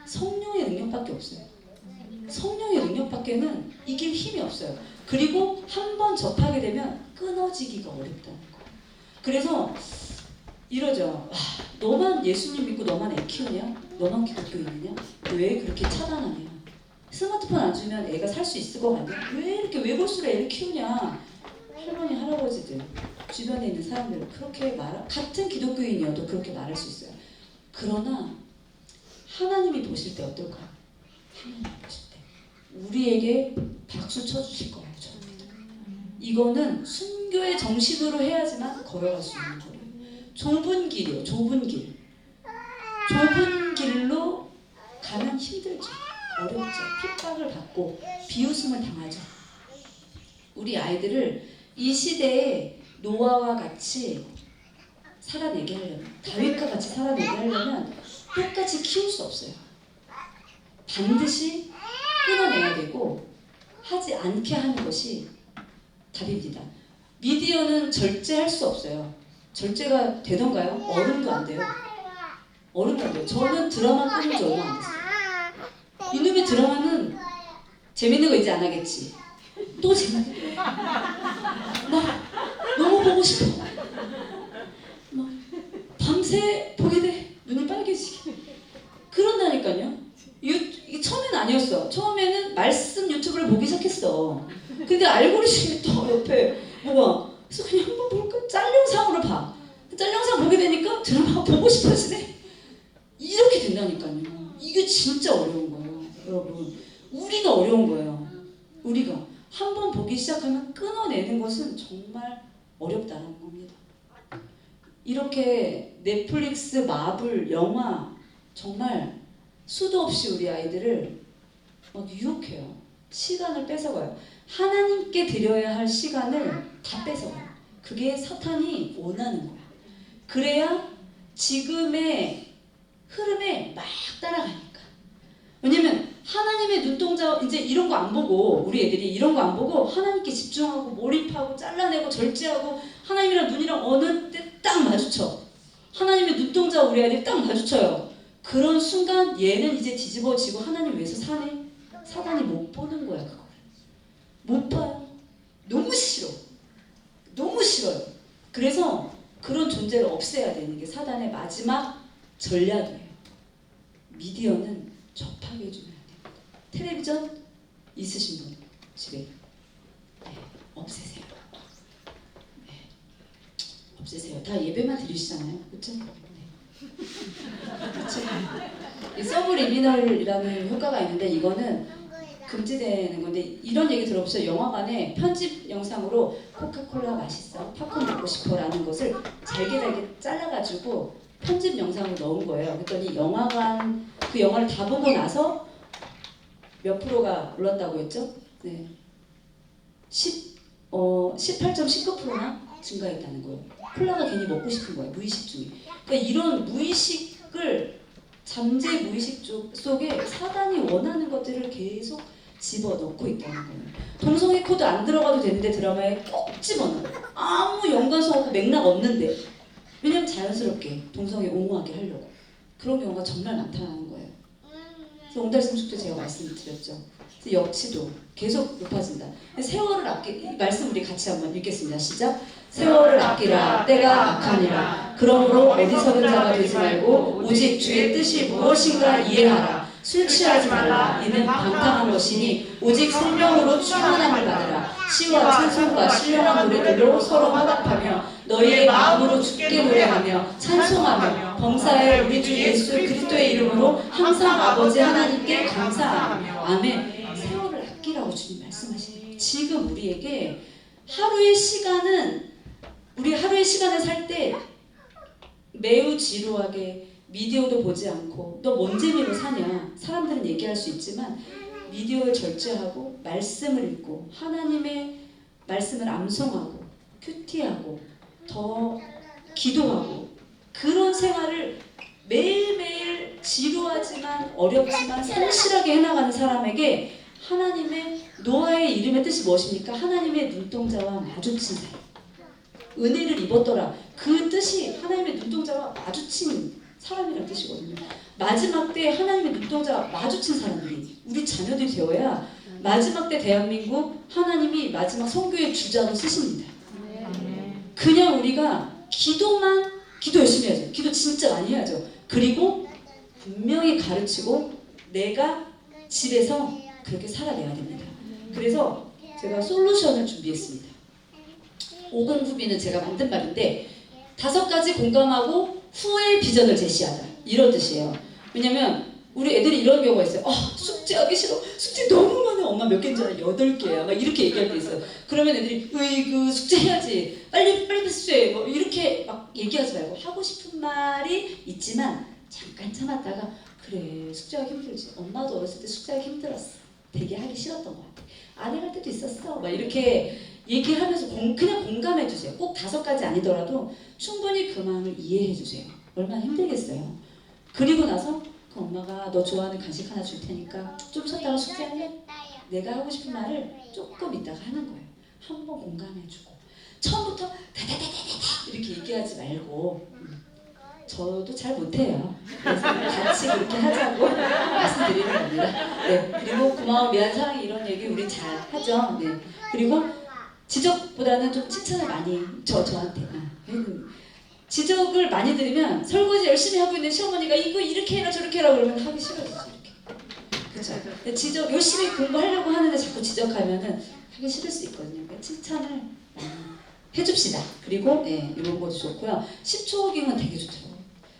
성령의 능력밖에 없어요. 성령의 능력밖에는 이길 힘이 없어요. 그리고 한 번 접하게 되면 끊어지기가 어렵다는 거예요. 그래서 이러죠. 너만 예수님 믿고 너만 애 키우냐? 너만 기독교인이냐? 왜 그렇게 차단하냐? 스마트폰 안 주면 애가 살 수 있을 것 같냐? 왜 이렇게 외골수로 애를 키우냐? 할머니, 할아버지들, 주변에 있는 사람들 그렇게 같은 기독교인이어도 그렇게 말할 수 있어요. 그러나 하나님이 보실 때 어떨까요? 하나님이 보실 때 우리에게 박수 쳐주실 거예요. 저는. 이거는 순교의 정신으로 해야지만 걸어갈 수 있는 거예요. 좁은 길이요. 좁은 길. 좁은 길로 가면 힘들죠. 어렵죠. 핍박을 받고 비웃음을 당하죠. 우리 아이들을 이 시대에 노아와 같이 살아내게 하려면, 다윗과 같이 살아내게 하려면 똑같이 키울 수 없어요. 반드시 끊어내야 되고 하지 않게 하는 것이 답입니다. 미디어는 절제할 수 없어요. 절제가 되던가요? 어른도 안 돼요. 어른도 안 돼요. 저는 드라마 끊은 지 얼마 안 됐어요. 이놈의 드라마는 재밌는 거 이제 안 하겠지. 또 생각이 돼. 막 너무 보고 싶어. 막 밤새 보게 돼. 눈이 빨개지게. 그런다니까요. 이게 처음에는 아니었어. 처음에는 말씀 유튜브를 보기 시작했어. 근데 알고리즘이 또 옆에 뭐가. 그래서 그냥 한번 볼까? 짤 영상으로 봐. 짤 영상 보게 되니까 드라마가 보고 싶어지네. 이렇게 된다니까요. 이게 진짜 어려운 거예요. 여러분. 우리가 어려운 거예요. 우리가. 한번 보기 시작하면 끊어내는 것은 정말 어렵다는 겁니다. 이렇게 넷플릭스, 마블, 영화 정말 수도 없이 우리 아이들을 막 유혹해요. 시간을 뺏어가요. 하나님께 드려야 할 시간을 다 뺏어가요. 그게 사탄이 원하는 거야. 그래야 지금의 흐름에 막 따라가니까. 왜냐면 하나님의 눈동자 이제 이런 거 안 보고 우리 애들이 이런 거 안 보고 하나님께 집중하고 몰입하고 잘라내고 절제하고 하나님이랑 눈이랑 어느 때 딱 마주쳐. 하나님의 눈동자 우리 애들이 딱 마주쳐요. 그런 순간 얘는 이제 뒤집어지고 하나님 위해서 사네. 사단이 못 보는 거야 그거를. 못 봐요. 너무 싫어. 너무 싫어요. 그래서 그런 존재를 없애야 되는 게 사단의 마지막 전략이에요. 미디어는 접하게 해주면 안 됩니다. 텔레비전 있으신 분 집에 네, 없애세요. 네, 없애세요. 다 예배만 드리시잖아요. 그렇죠? 네. 그렇죠? 이 서브리미널이라는 효과가 있는데 이거는 금지되는 건데 이런 얘기 들어보세요. 영화관에 편집 영상으로 코카콜라 맛있어, 팝콘 먹고 싶어라는 것을 잘게 잘라가지고 편집 영상을 넣은 거예요. 그랬더니 영화관 그 영화를 다 보고 나서 몇 프로가 올랐다고 했죠? 네. 18.19%나 증가했다는 거예요. 콜라가 괜히 먹고 싶은 거예요. 무의식 중에. 그러니까 이런 무의식을 잠재 무의식 속에 사단이 원하는 것들을 계속 집어넣고 있다는 거예요. 동성애 코드 안 들어가도 되는데 드라마에 꼭 집어넣어요. 아무 연관성 없고 맥락 없는데. 왜냐면 자연스럽게 동성애 옹호하게 하려고. 그런 경우가 정말 많다는 거예요. 그래서 옹달샘숙도 제가 말씀을 드렸죠. 그래서 역치도 계속 높아진다. 세월을 이 말씀 우리 같이 한번 읽겠습니다. 시작. 세월을 아끼라 때가 악하니라. 그러므로 어리석은 자가 되지 말고 오직 주의 뜻이 무엇인가 이해하라. 술 취하지 말라. 이는 방탕한 것이니 오직 생명으로 충만함을 받으라. 시와 찬송과 신령한 노래들로 서로 화답하며 너희의 마음으로 주께 노래하며 찬송하며 범사에 우리 주 예수 그리스도의 이름으로 항상 아버지 하나님께 감사하며 아멘. 세월을 아끼라고 주님 말씀하시네요. 지금 우리에게 하루의 시간은 우리 하루의 시간을 살 때 매우 지루하게 미디어도 보지 않고 너 뭔 재미로 사냐 사람들은 얘기할 수 있지만 미디어를 절제하고 말씀을 읽고 하나님의 말씀을 암송하고 큐티하고 더 기도하고 그런 생활을 매일매일 지루하지만 어렵지만 성실하게 해나가는 사람에게 하나님의 노아의 이름의 뜻이 무엇입니까? 하나님의 눈동자와 마주친 사람. 은혜를 입었더라. 그 뜻이 하나님의 눈동자와 마주친 사람이라는 뜻이거든요. 마지막 때 하나님의 눈동자와 마주친 사람들이 우리 자녀들이 되어야 마지막 때 대한민국 하나님이 마지막 선교의 주자로 쓰십니다. 그냥 우리가 기도 열심히 해야죠. 기도 진짜 많이 해야죠. 그리고 분명히 가르치고 내가 집에서 그렇게 살아내야 됩니다. 그래서 제가 솔루션을 준비했습니다. 50구비는 제가 만든 말인데 5가지 공감하고 후의 비전을 제시하자 이런 뜻이에요. 왜냐면 우리 애들이 이런 경우가 있어요. 숙제하기 싫어. 숙제 너무 많아. 엄마 몇 개인 줄 알아? 8개야. 막 이렇게 얘기할 때 있어요. 그러면 애들이 으이그 숙제 해야지. 빨리 숙제해. 뭐 이렇게 막 얘기하지 말고 하고 싶은 말이 있지만 잠깐 참았다가 그래 숙제하기 힘들지. 엄마도 어렸을 때 숙제하기 힘들었어. 되게 하기 싫었던 것 같아. 안 해갈 때도 있었어. 막 이렇게 얘기하면서 그냥 공감해 주세요. 꼭 5가지 아니더라도 충분히 그 마음을 이해해 주세요. 얼마나 힘들겠어요. 그리고 나서 그 엄마가 너 좋아하는 간식 하나 줄 테니까 좀 쉬었다가 숙제할래? 내가 하고 싶은 말을 조금 있다가 하는 거예요. 한번 공감해 주고 처음부터 다다다다다 이렇게 얘기하지 말고 저도 잘 못해요. 그래서 같이 그렇게 하자고 말씀드리는 겁니다. 네. 그리고 고마워, 미안, 사랑 이런 얘기 우리 잘 하죠. 네. 그리고 지적보다는 좀 칭찬을 많이 저한테 지적을 많이 들으면 설거지 열심히 하고 있는 시어머니가 이거 이렇게 해라 저렇게 해라 그러면 하기 싫어지죠. 이렇게. 그렇죠. 지적 열심히 공부하려고 하는데 자꾸 지적하면은 하기 싫을 수 있거든요. 그러니까 칭찬을 많이 해줍시다. 그리고 네, 이런 것도 좋고요. 10초 호깅은 되게 좋죠.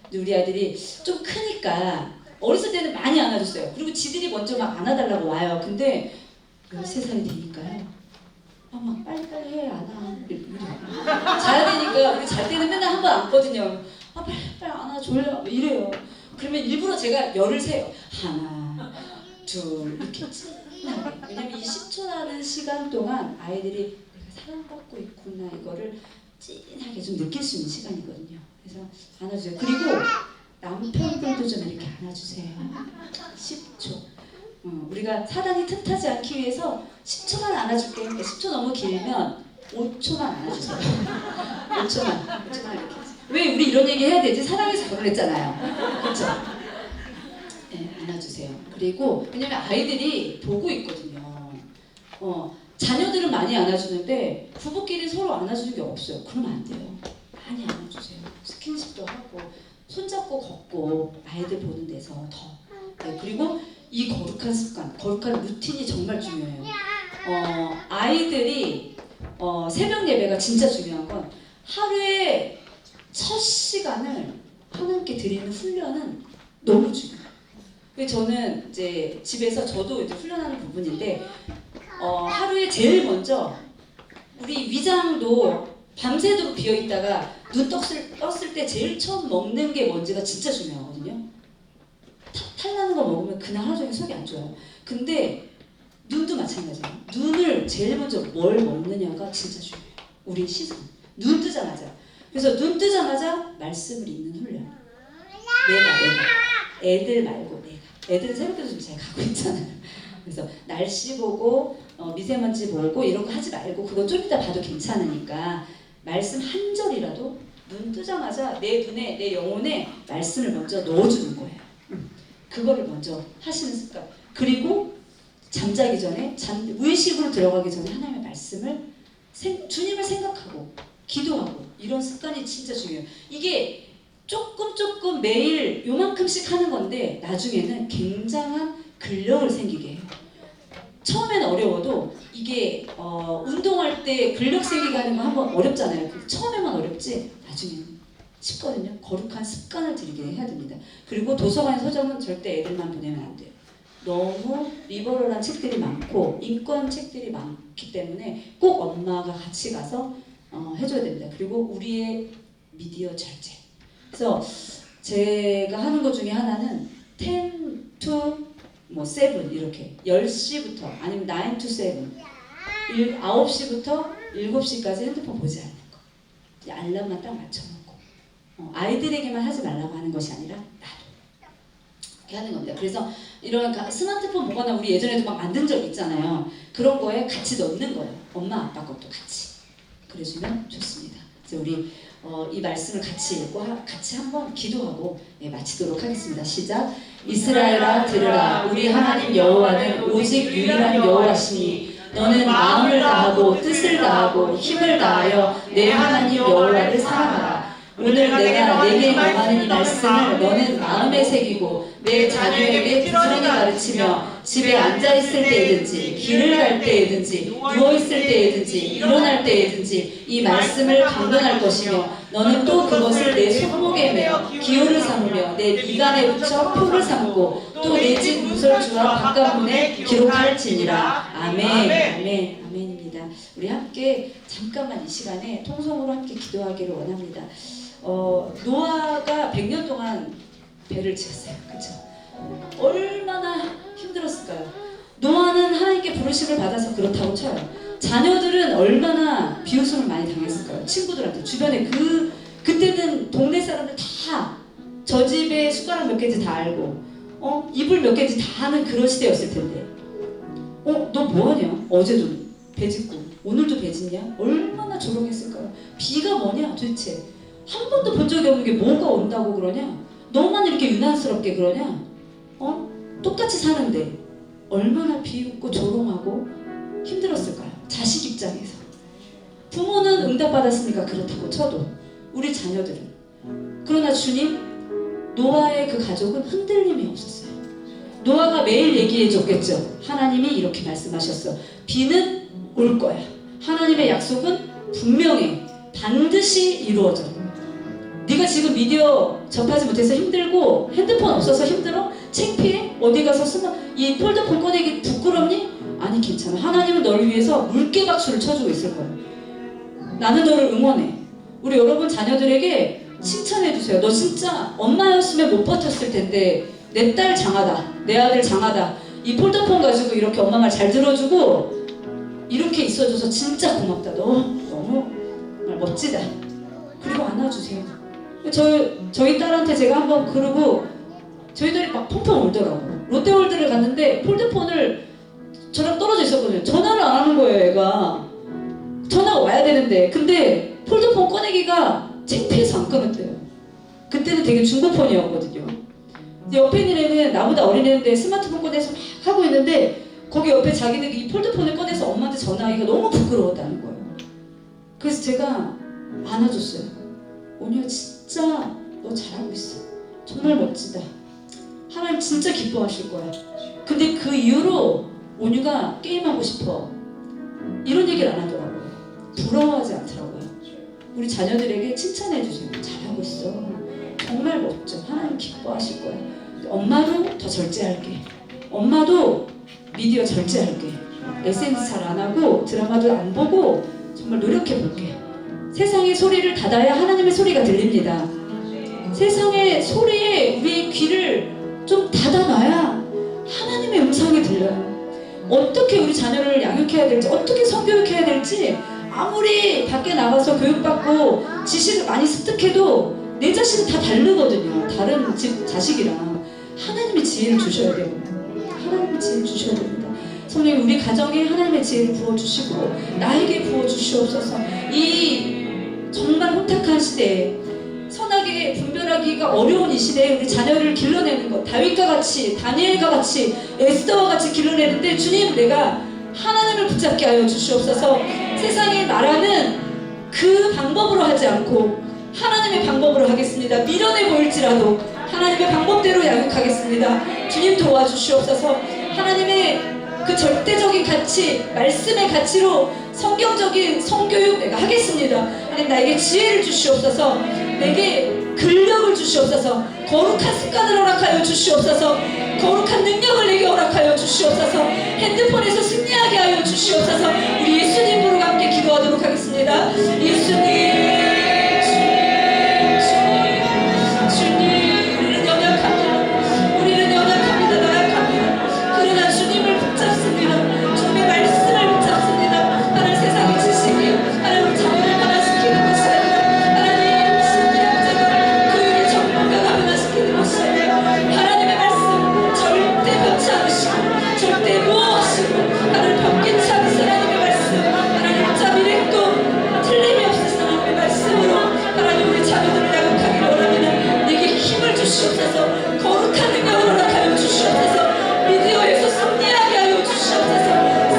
근데 우리 아이들이 좀 크니까 어렸을 때는 많이 안아줬어요. 그리고 지들이 먼저 막 안아달라고 와요. 근데 13살이 되니까요. 막 빨리빨리 해, 안아. 자야 되니까 우리 잘 때는 맨날 한 번 안거든요. 빨리 안아줘요. 이래요. 그러면 일부러 제가 열을 세요. 하나, 둘 이렇게 진하게. 왜냐면 이 10초라는 시간 동안 아이들이 내가 사랑받고 있구나 이거를 진하게 좀 느낄 수 있는 시간이거든요. 그래서 안아주세요. 그리고 남편들도 좀 이렇게 안아주세요. 10초. 우리가 사단이 틈타지 않기 위해서 10초만 안아줄게. 10초 너무 길면 5초만 안아주세요. 5초만 이렇게. 왜 우리 이런 얘기 해야 되지? 사랑해서 결혼했잖아요. 그렇죠? 네, 안아주세요. 그리고 왜냐면 아이들이 보고 있거든요. 자녀들은 많이 안아주는데 부부끼리 서로 안아주는 게 없어요. 그러면 안 돼요. 많이 안아주세요. 스킨십도 하고 손잡고 걷고 아이들 보는 데서 더. 네, 그리고 이 거룩한 습관, 거룩한 루틴이 정말 중요해요. 아이들이 새벽 예배가 진짜 중요한 건 하루에 첫 시간을 하나님께 드리는 훈련은 너무 중요해요. 저는 이제 집에서 저도 이제 훈련하는 부분인데 하루에 제일 먼저 우리 위장도 밤새도록 비어 있다가 눈 떴을 때 제일 처음 먹는 게 뭔지가 진짜 중요하거든요. 탈나는 거 먹으면 그날 하루 종일 속이 안 좋아요. 근데 눈도 마찬가지예요. 눈을 제일 먼저 뭘 먹느냐가 진짜 중요해요. 우리 시선. 눈 뜨자마자. 그래서 눈 뜨자마자 말씀을 읽는 훈련. 내가. 애들 말고 내가. 애들은 새롭게 좀 잘 가고 있잖아요. 그래서 날씨 보고 미세먼지 보고 이런 거 하지 말고 그거 좀 이따 봐도 괜찮으니까 말씀 한 절이라도 눈 뜨자마자 내 눈에 내 영혼에 말씀을 먼저 넣어주는 거예요. 그거를 먼저 하시는 습관. 그리고 잠자기 전에 무의식으로 들어가기 전에 하나님의 말씀을 주님을 생각하고 기도하고 이런 습관이 진짜 중요해요. 이게 조금 매일 요만큼씩 하는 건데 나중에는 굉장한 근력을 생기게 해요. 처음에는 어려워도 이게 운동할 때 근력 생기게 하는 거 한번 어렵잖아요. 처음에만 어렵지 나중에는 쉽거든요. 거룩한 습관을 들이게 해야 됩니다. 그리고 도서관 서점은 절대 애들만 보내면 안 돼요. 너무 리버럴한 책들이 많고 인권 책들이 많기 때문에 꼭 엄마가 같이 가서 해줘야 됩니다. 그리고 우리의 미디어 절제. 그래서 제가 하는 것 중에 하나는 10 to 7 이렇게 10시부터 아니면 9 to 7 9시부터 7시까지 핸드폰 보지 않는 거. 알람만 딱 맞춰놓고 아이들에게만 하지 말라고 하는 것이 아니라 나도 이렇게 하는 겁니다. 그래서 이런 스마트폰 보거나 우리 예전에도 막 만든 적 있잖아요. 그런 거에 같이 넣는 거예요. 엄마 아빠 것도 같이. 그래주면 좋습니다. 그래서 우리 이 말씀을 같이 읽고 같이 한번 기도하고 마치도록 하겠습니다. 시작. 이스라엘아 들으라. 우리 하나님 여호와는 오직 유일한 여호와시니 너는 마음을 다하고 뜻을 다하고 힘을 다하여 내 하나님 여호와를 사랑하라. 오늘 내가 내게 명하는 이 말씀을 너는 마음에 새기고 내 자녀에게 부지런히 가르치며 집에 앉아있을 때이든지 길을 갈 때이든지 누워있을 때이든지 일어날 때이든지 이 말씀을 강론할 것이며 너는 또 그것을 내 손목에 매어 기호를 삼으며 내 미간에 붙여 표를 삼고 또 내 집 문설주와 바깥문에 기록할지니라. 아멘. 아멘. 아멘입니다. 우리 함께 잠깐만 이 시간에 통성으로 함께 기도하기를 원합니다. 노아가 100년 동안 배를 지었어요. 그렇죠? 얼마나 힘들었을까요? 노아는 하나님께 부르심을 받아서 그렇다고 쳐요. 자녀들은 얼마나 비웃음을 많이 당했을까요? 친구들한테 주변에 그때는 동네 사람들 다 저 집에 숟가락 몇 개인지 다 알고 이불 몇 개인지 다 아는 그런 시대였을 텐데 너 뭐하냐? 어제도 배 짚고 오늘도 배 짚냐? 얼마나 조롱했을까요? 비가 뭐냐 도대체? 한 번도 본 적이 없는 게 뭐가 온다고 그러냐? 너만 이렇게 유난스럽게 그러냐? 똑같이 사는데 얼마나 비웃고 조롱하고 힘들었을까요? 자식 입장에서. 부모는 응답받았으니까 그렇다고 쳐도 우리 자녀들은. 그러나 주님, 노아의 그 가족은 흔들림이 없었어요. 노아가 매일 얘기해 줬겠죠. 하나님이 이렇게 말씀하셨어. 비는 올 거야. 하나님의 약속은 분명해. 반드시 이루어져. 네가 지금 미디어 접하지 못해서 힘들고 핸드폰 없어서 힘들어? 창피해? 어디 가서 이 폴더폰 꺼내기 부끄럽니? 아니 괜찮아. 하나님은 너를 위해서 물개박수를 쳐주고 있을 거야. 나는 너를 응원해. 우리 여러분 자녀들에게 칭찬해 주세요. 너 진짜 엄마였으면 못 버텼을 텐데 내 딸 장하다. 내 아들 장하다. 이 폴더폰 가지고 이렇게 엄마 말 잘 들어주고 이렇게 있어줘서 진짜 고맙다. 너 너무 정말 멋지다. 그리고 안아주세요. 저희 딸한테 제가 한번 그러고 저희 딸이 막 펑펑 울더라고. 롯데월드를 갔는데 폴더폰을 저랑 떨어져 있었거든요. 전화를 안 하는 거예요, 애가. 전화가 와야 되는데. 근데 폴더폰 꺼내기가 창피해서 안 꺼냈대요. 그때는 되게 중고폰이었거든요. 옆에 있는 애는 나보다 어린 애인데 스마트폰 꺼내서 막 하고 있는데 거기 옆에 자기는 이 폴더폰을 꺼내서 엄마한테 전화하기가 너무 부끄러웠다는 거예요. 그래서 제가 안아줬어요. 온유야 진짜 너 잘하고 있어. 정말 멋지다. 하나님 진짜 기뻐하실 거야. 근데 그 이후로 온유가 게임하고 싶어 이런 얘기를 안 하더라고요. 부러워하지 않더라고요. 우리 자녀들에게 칭찬해 주세요. 잘하고 있어. 정말 멋져. 하나님 기뻐하실 거야. 엄마도 더 절제할게. 엄마도 미디어 절제할게. SNS 잘 안 하고 드라마도 안 보고 정말 노력해 볼게. 세상의 소리를 닫아야 하나님의 소리가 들립니다. 세상의 소리에 우리의 귀를 좀 닫아놔야 하나님의 음성이 들려요. 어떻게 우리 자녀를 양육해야 될지, 어떻게 성교육해야 될지 아무리 밖에 나가서 교육받고 지식을 많이 습득해도 내 자식은 다 다르거든요. 다른 집 자식이랑. 하나님의 지혜를 주셔야 돼요. 하나님의 지혜를 주셔야 됩니다. 성령님, 우리 가정에 하나님의 지혜를 부어주시고 나에게 부어주시옵소서. 이 정말 혼탁한 시대에 선하게 분별하기가 어려운 이 시대에 우리 자녀를 길러내는 것, 다윗과 같이, 다니엘과 같이, 에스더와 같이 길러내는데 주님, 내가 하나님을 붙잡게 하여 주시옵소서. 세상이 말하는 그 방법으로 하지 않고 하나님의 방법으로 하겠습니다. 미련해 보일지라도 하나님의 방법대로 양육하겠습니다. 주님 도와주시옵소서. 하나님의 그 절대적인 가치, 말씀의 가치로 성경적인 성교육 내가 하겠습니다. 하나님 나에게 지혜를 주시옵소서. 내게 근력을 주시옵소서. 거룩한 습관을 허락하여 주시옵소서. 거룩한 능력을 내게 허락하여 주시옵소서. 핸드폰에서 승리하게 하여 주시옵소서. 우리 예수님 부르고 함께 기도하도록 하겠습니다. 예수님, 우리는 연약합니다. 우리는 연약합니다. 나약합니다. 그러나 주님을 붙잡습니다. 주님의 말씀을 붙잡습니다. 하나님 세상의 지식이 하나님 우리 자녀를 변화시키는 것이 아니라 하나님 신비학자가 교육의 전문가가 변화시키는 것이 아니라 하나님의 말씀 절대 변치 않으시고 절대 무엇이고 하나님 변개치 않으신 하나님의 말씀, 하나님 어차 미래도 틀림이 없으신 하나님의 말씀으로 하나님 우리 자녀들을 양육하기를 원합니다. 내게 힘을 주시옵소서. 거룩한 능력을 허락하여 주시옵소서. 미디어에서 승리하게 하여 주시옵소서.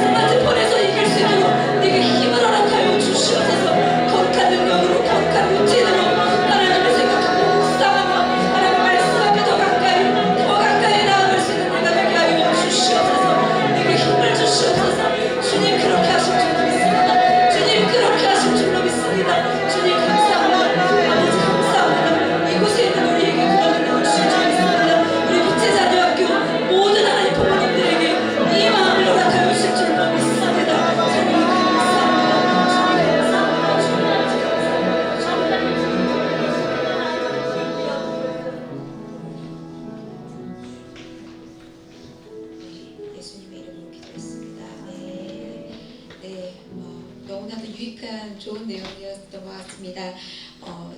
스마트폰에서 이길 수 있도록 내게 힘을 허락하여 주시옵소서. 거룩한 능력으로, 거룩한 루틴으로 하나님을 생각하고 묵상하며 하나님의 말씀 앞에 더 가까이 나아갈 수 있는 내가 되게 하여 주시옵소서. 내게 힘을 주시옵소서. 주님 그렇게 하실 줄 믿습니다. 주님 그렇게 하실 줄로 믿습니다. 주님 감사합니다. 아버지 감사합니다. 이곳에 있는 우리에게 그런 능력을 주실 줄 믿습니다. 우리 빛의 자녀학교 모든 하나님 부모님들에게 이 마음을 허락하여 주실 줄로 믿습니다. 주님 감사합니다. 주님 예수님의 이름으로 기도했습니다. 네, 너무나도 유익한 좋은 내용이었던 것 같습니다.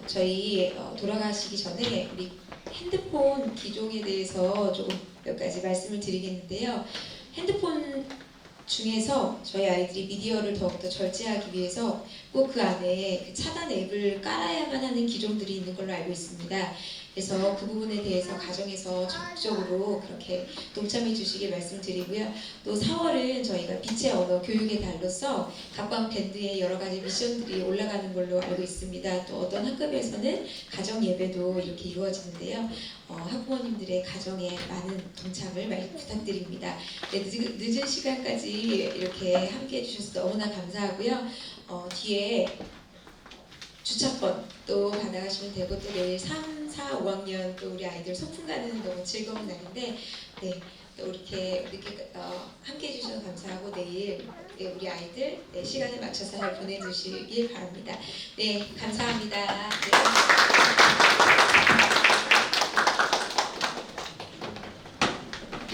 저희 돌아가시기 전에 우리 핸드폰 기종에 대해서 조금 몇 가지 말씀을 드리겠는데요. 핸드폰 중에서 저희 아이들이 미디어를 더욱더 절제하기 위해서 꼭 그 안에 그 차단 앱을 깔아야만 하는 기종들이 있는 걸로 알고 있습니다. 그래서 그 부분에 대해서 가정에서 적극적으로 그렇게 동참해 주시길 말씀드리고요. 또 4월은 저희가 빛의 언어 교육의 달로서 각광 밴드의 여러 가지 미션들이 올라가는 걸로 알고 있습니다. 또 어떤 학급에서는 가정 예배도 이렇게 이루어지는데요. 학부모님들의 가정에 많은 동참을 많이 부탁드립니다. 네, 늦은 시간까지 이렇게 함께 해주셔서 너무나 감사하고요. 뒤에 주차권 또 받아가시면 되고 또 내일 3, 4, 5학년 또 우리 아이들 소풍 가는 너무 즐거운 날인데 네, 또 이렇게 함께 해주셔서 감사하고 내일 우리 아이들 시간에 맞춰서 잘 보내주시길 바랍니다. 네, 감사합니다. 네.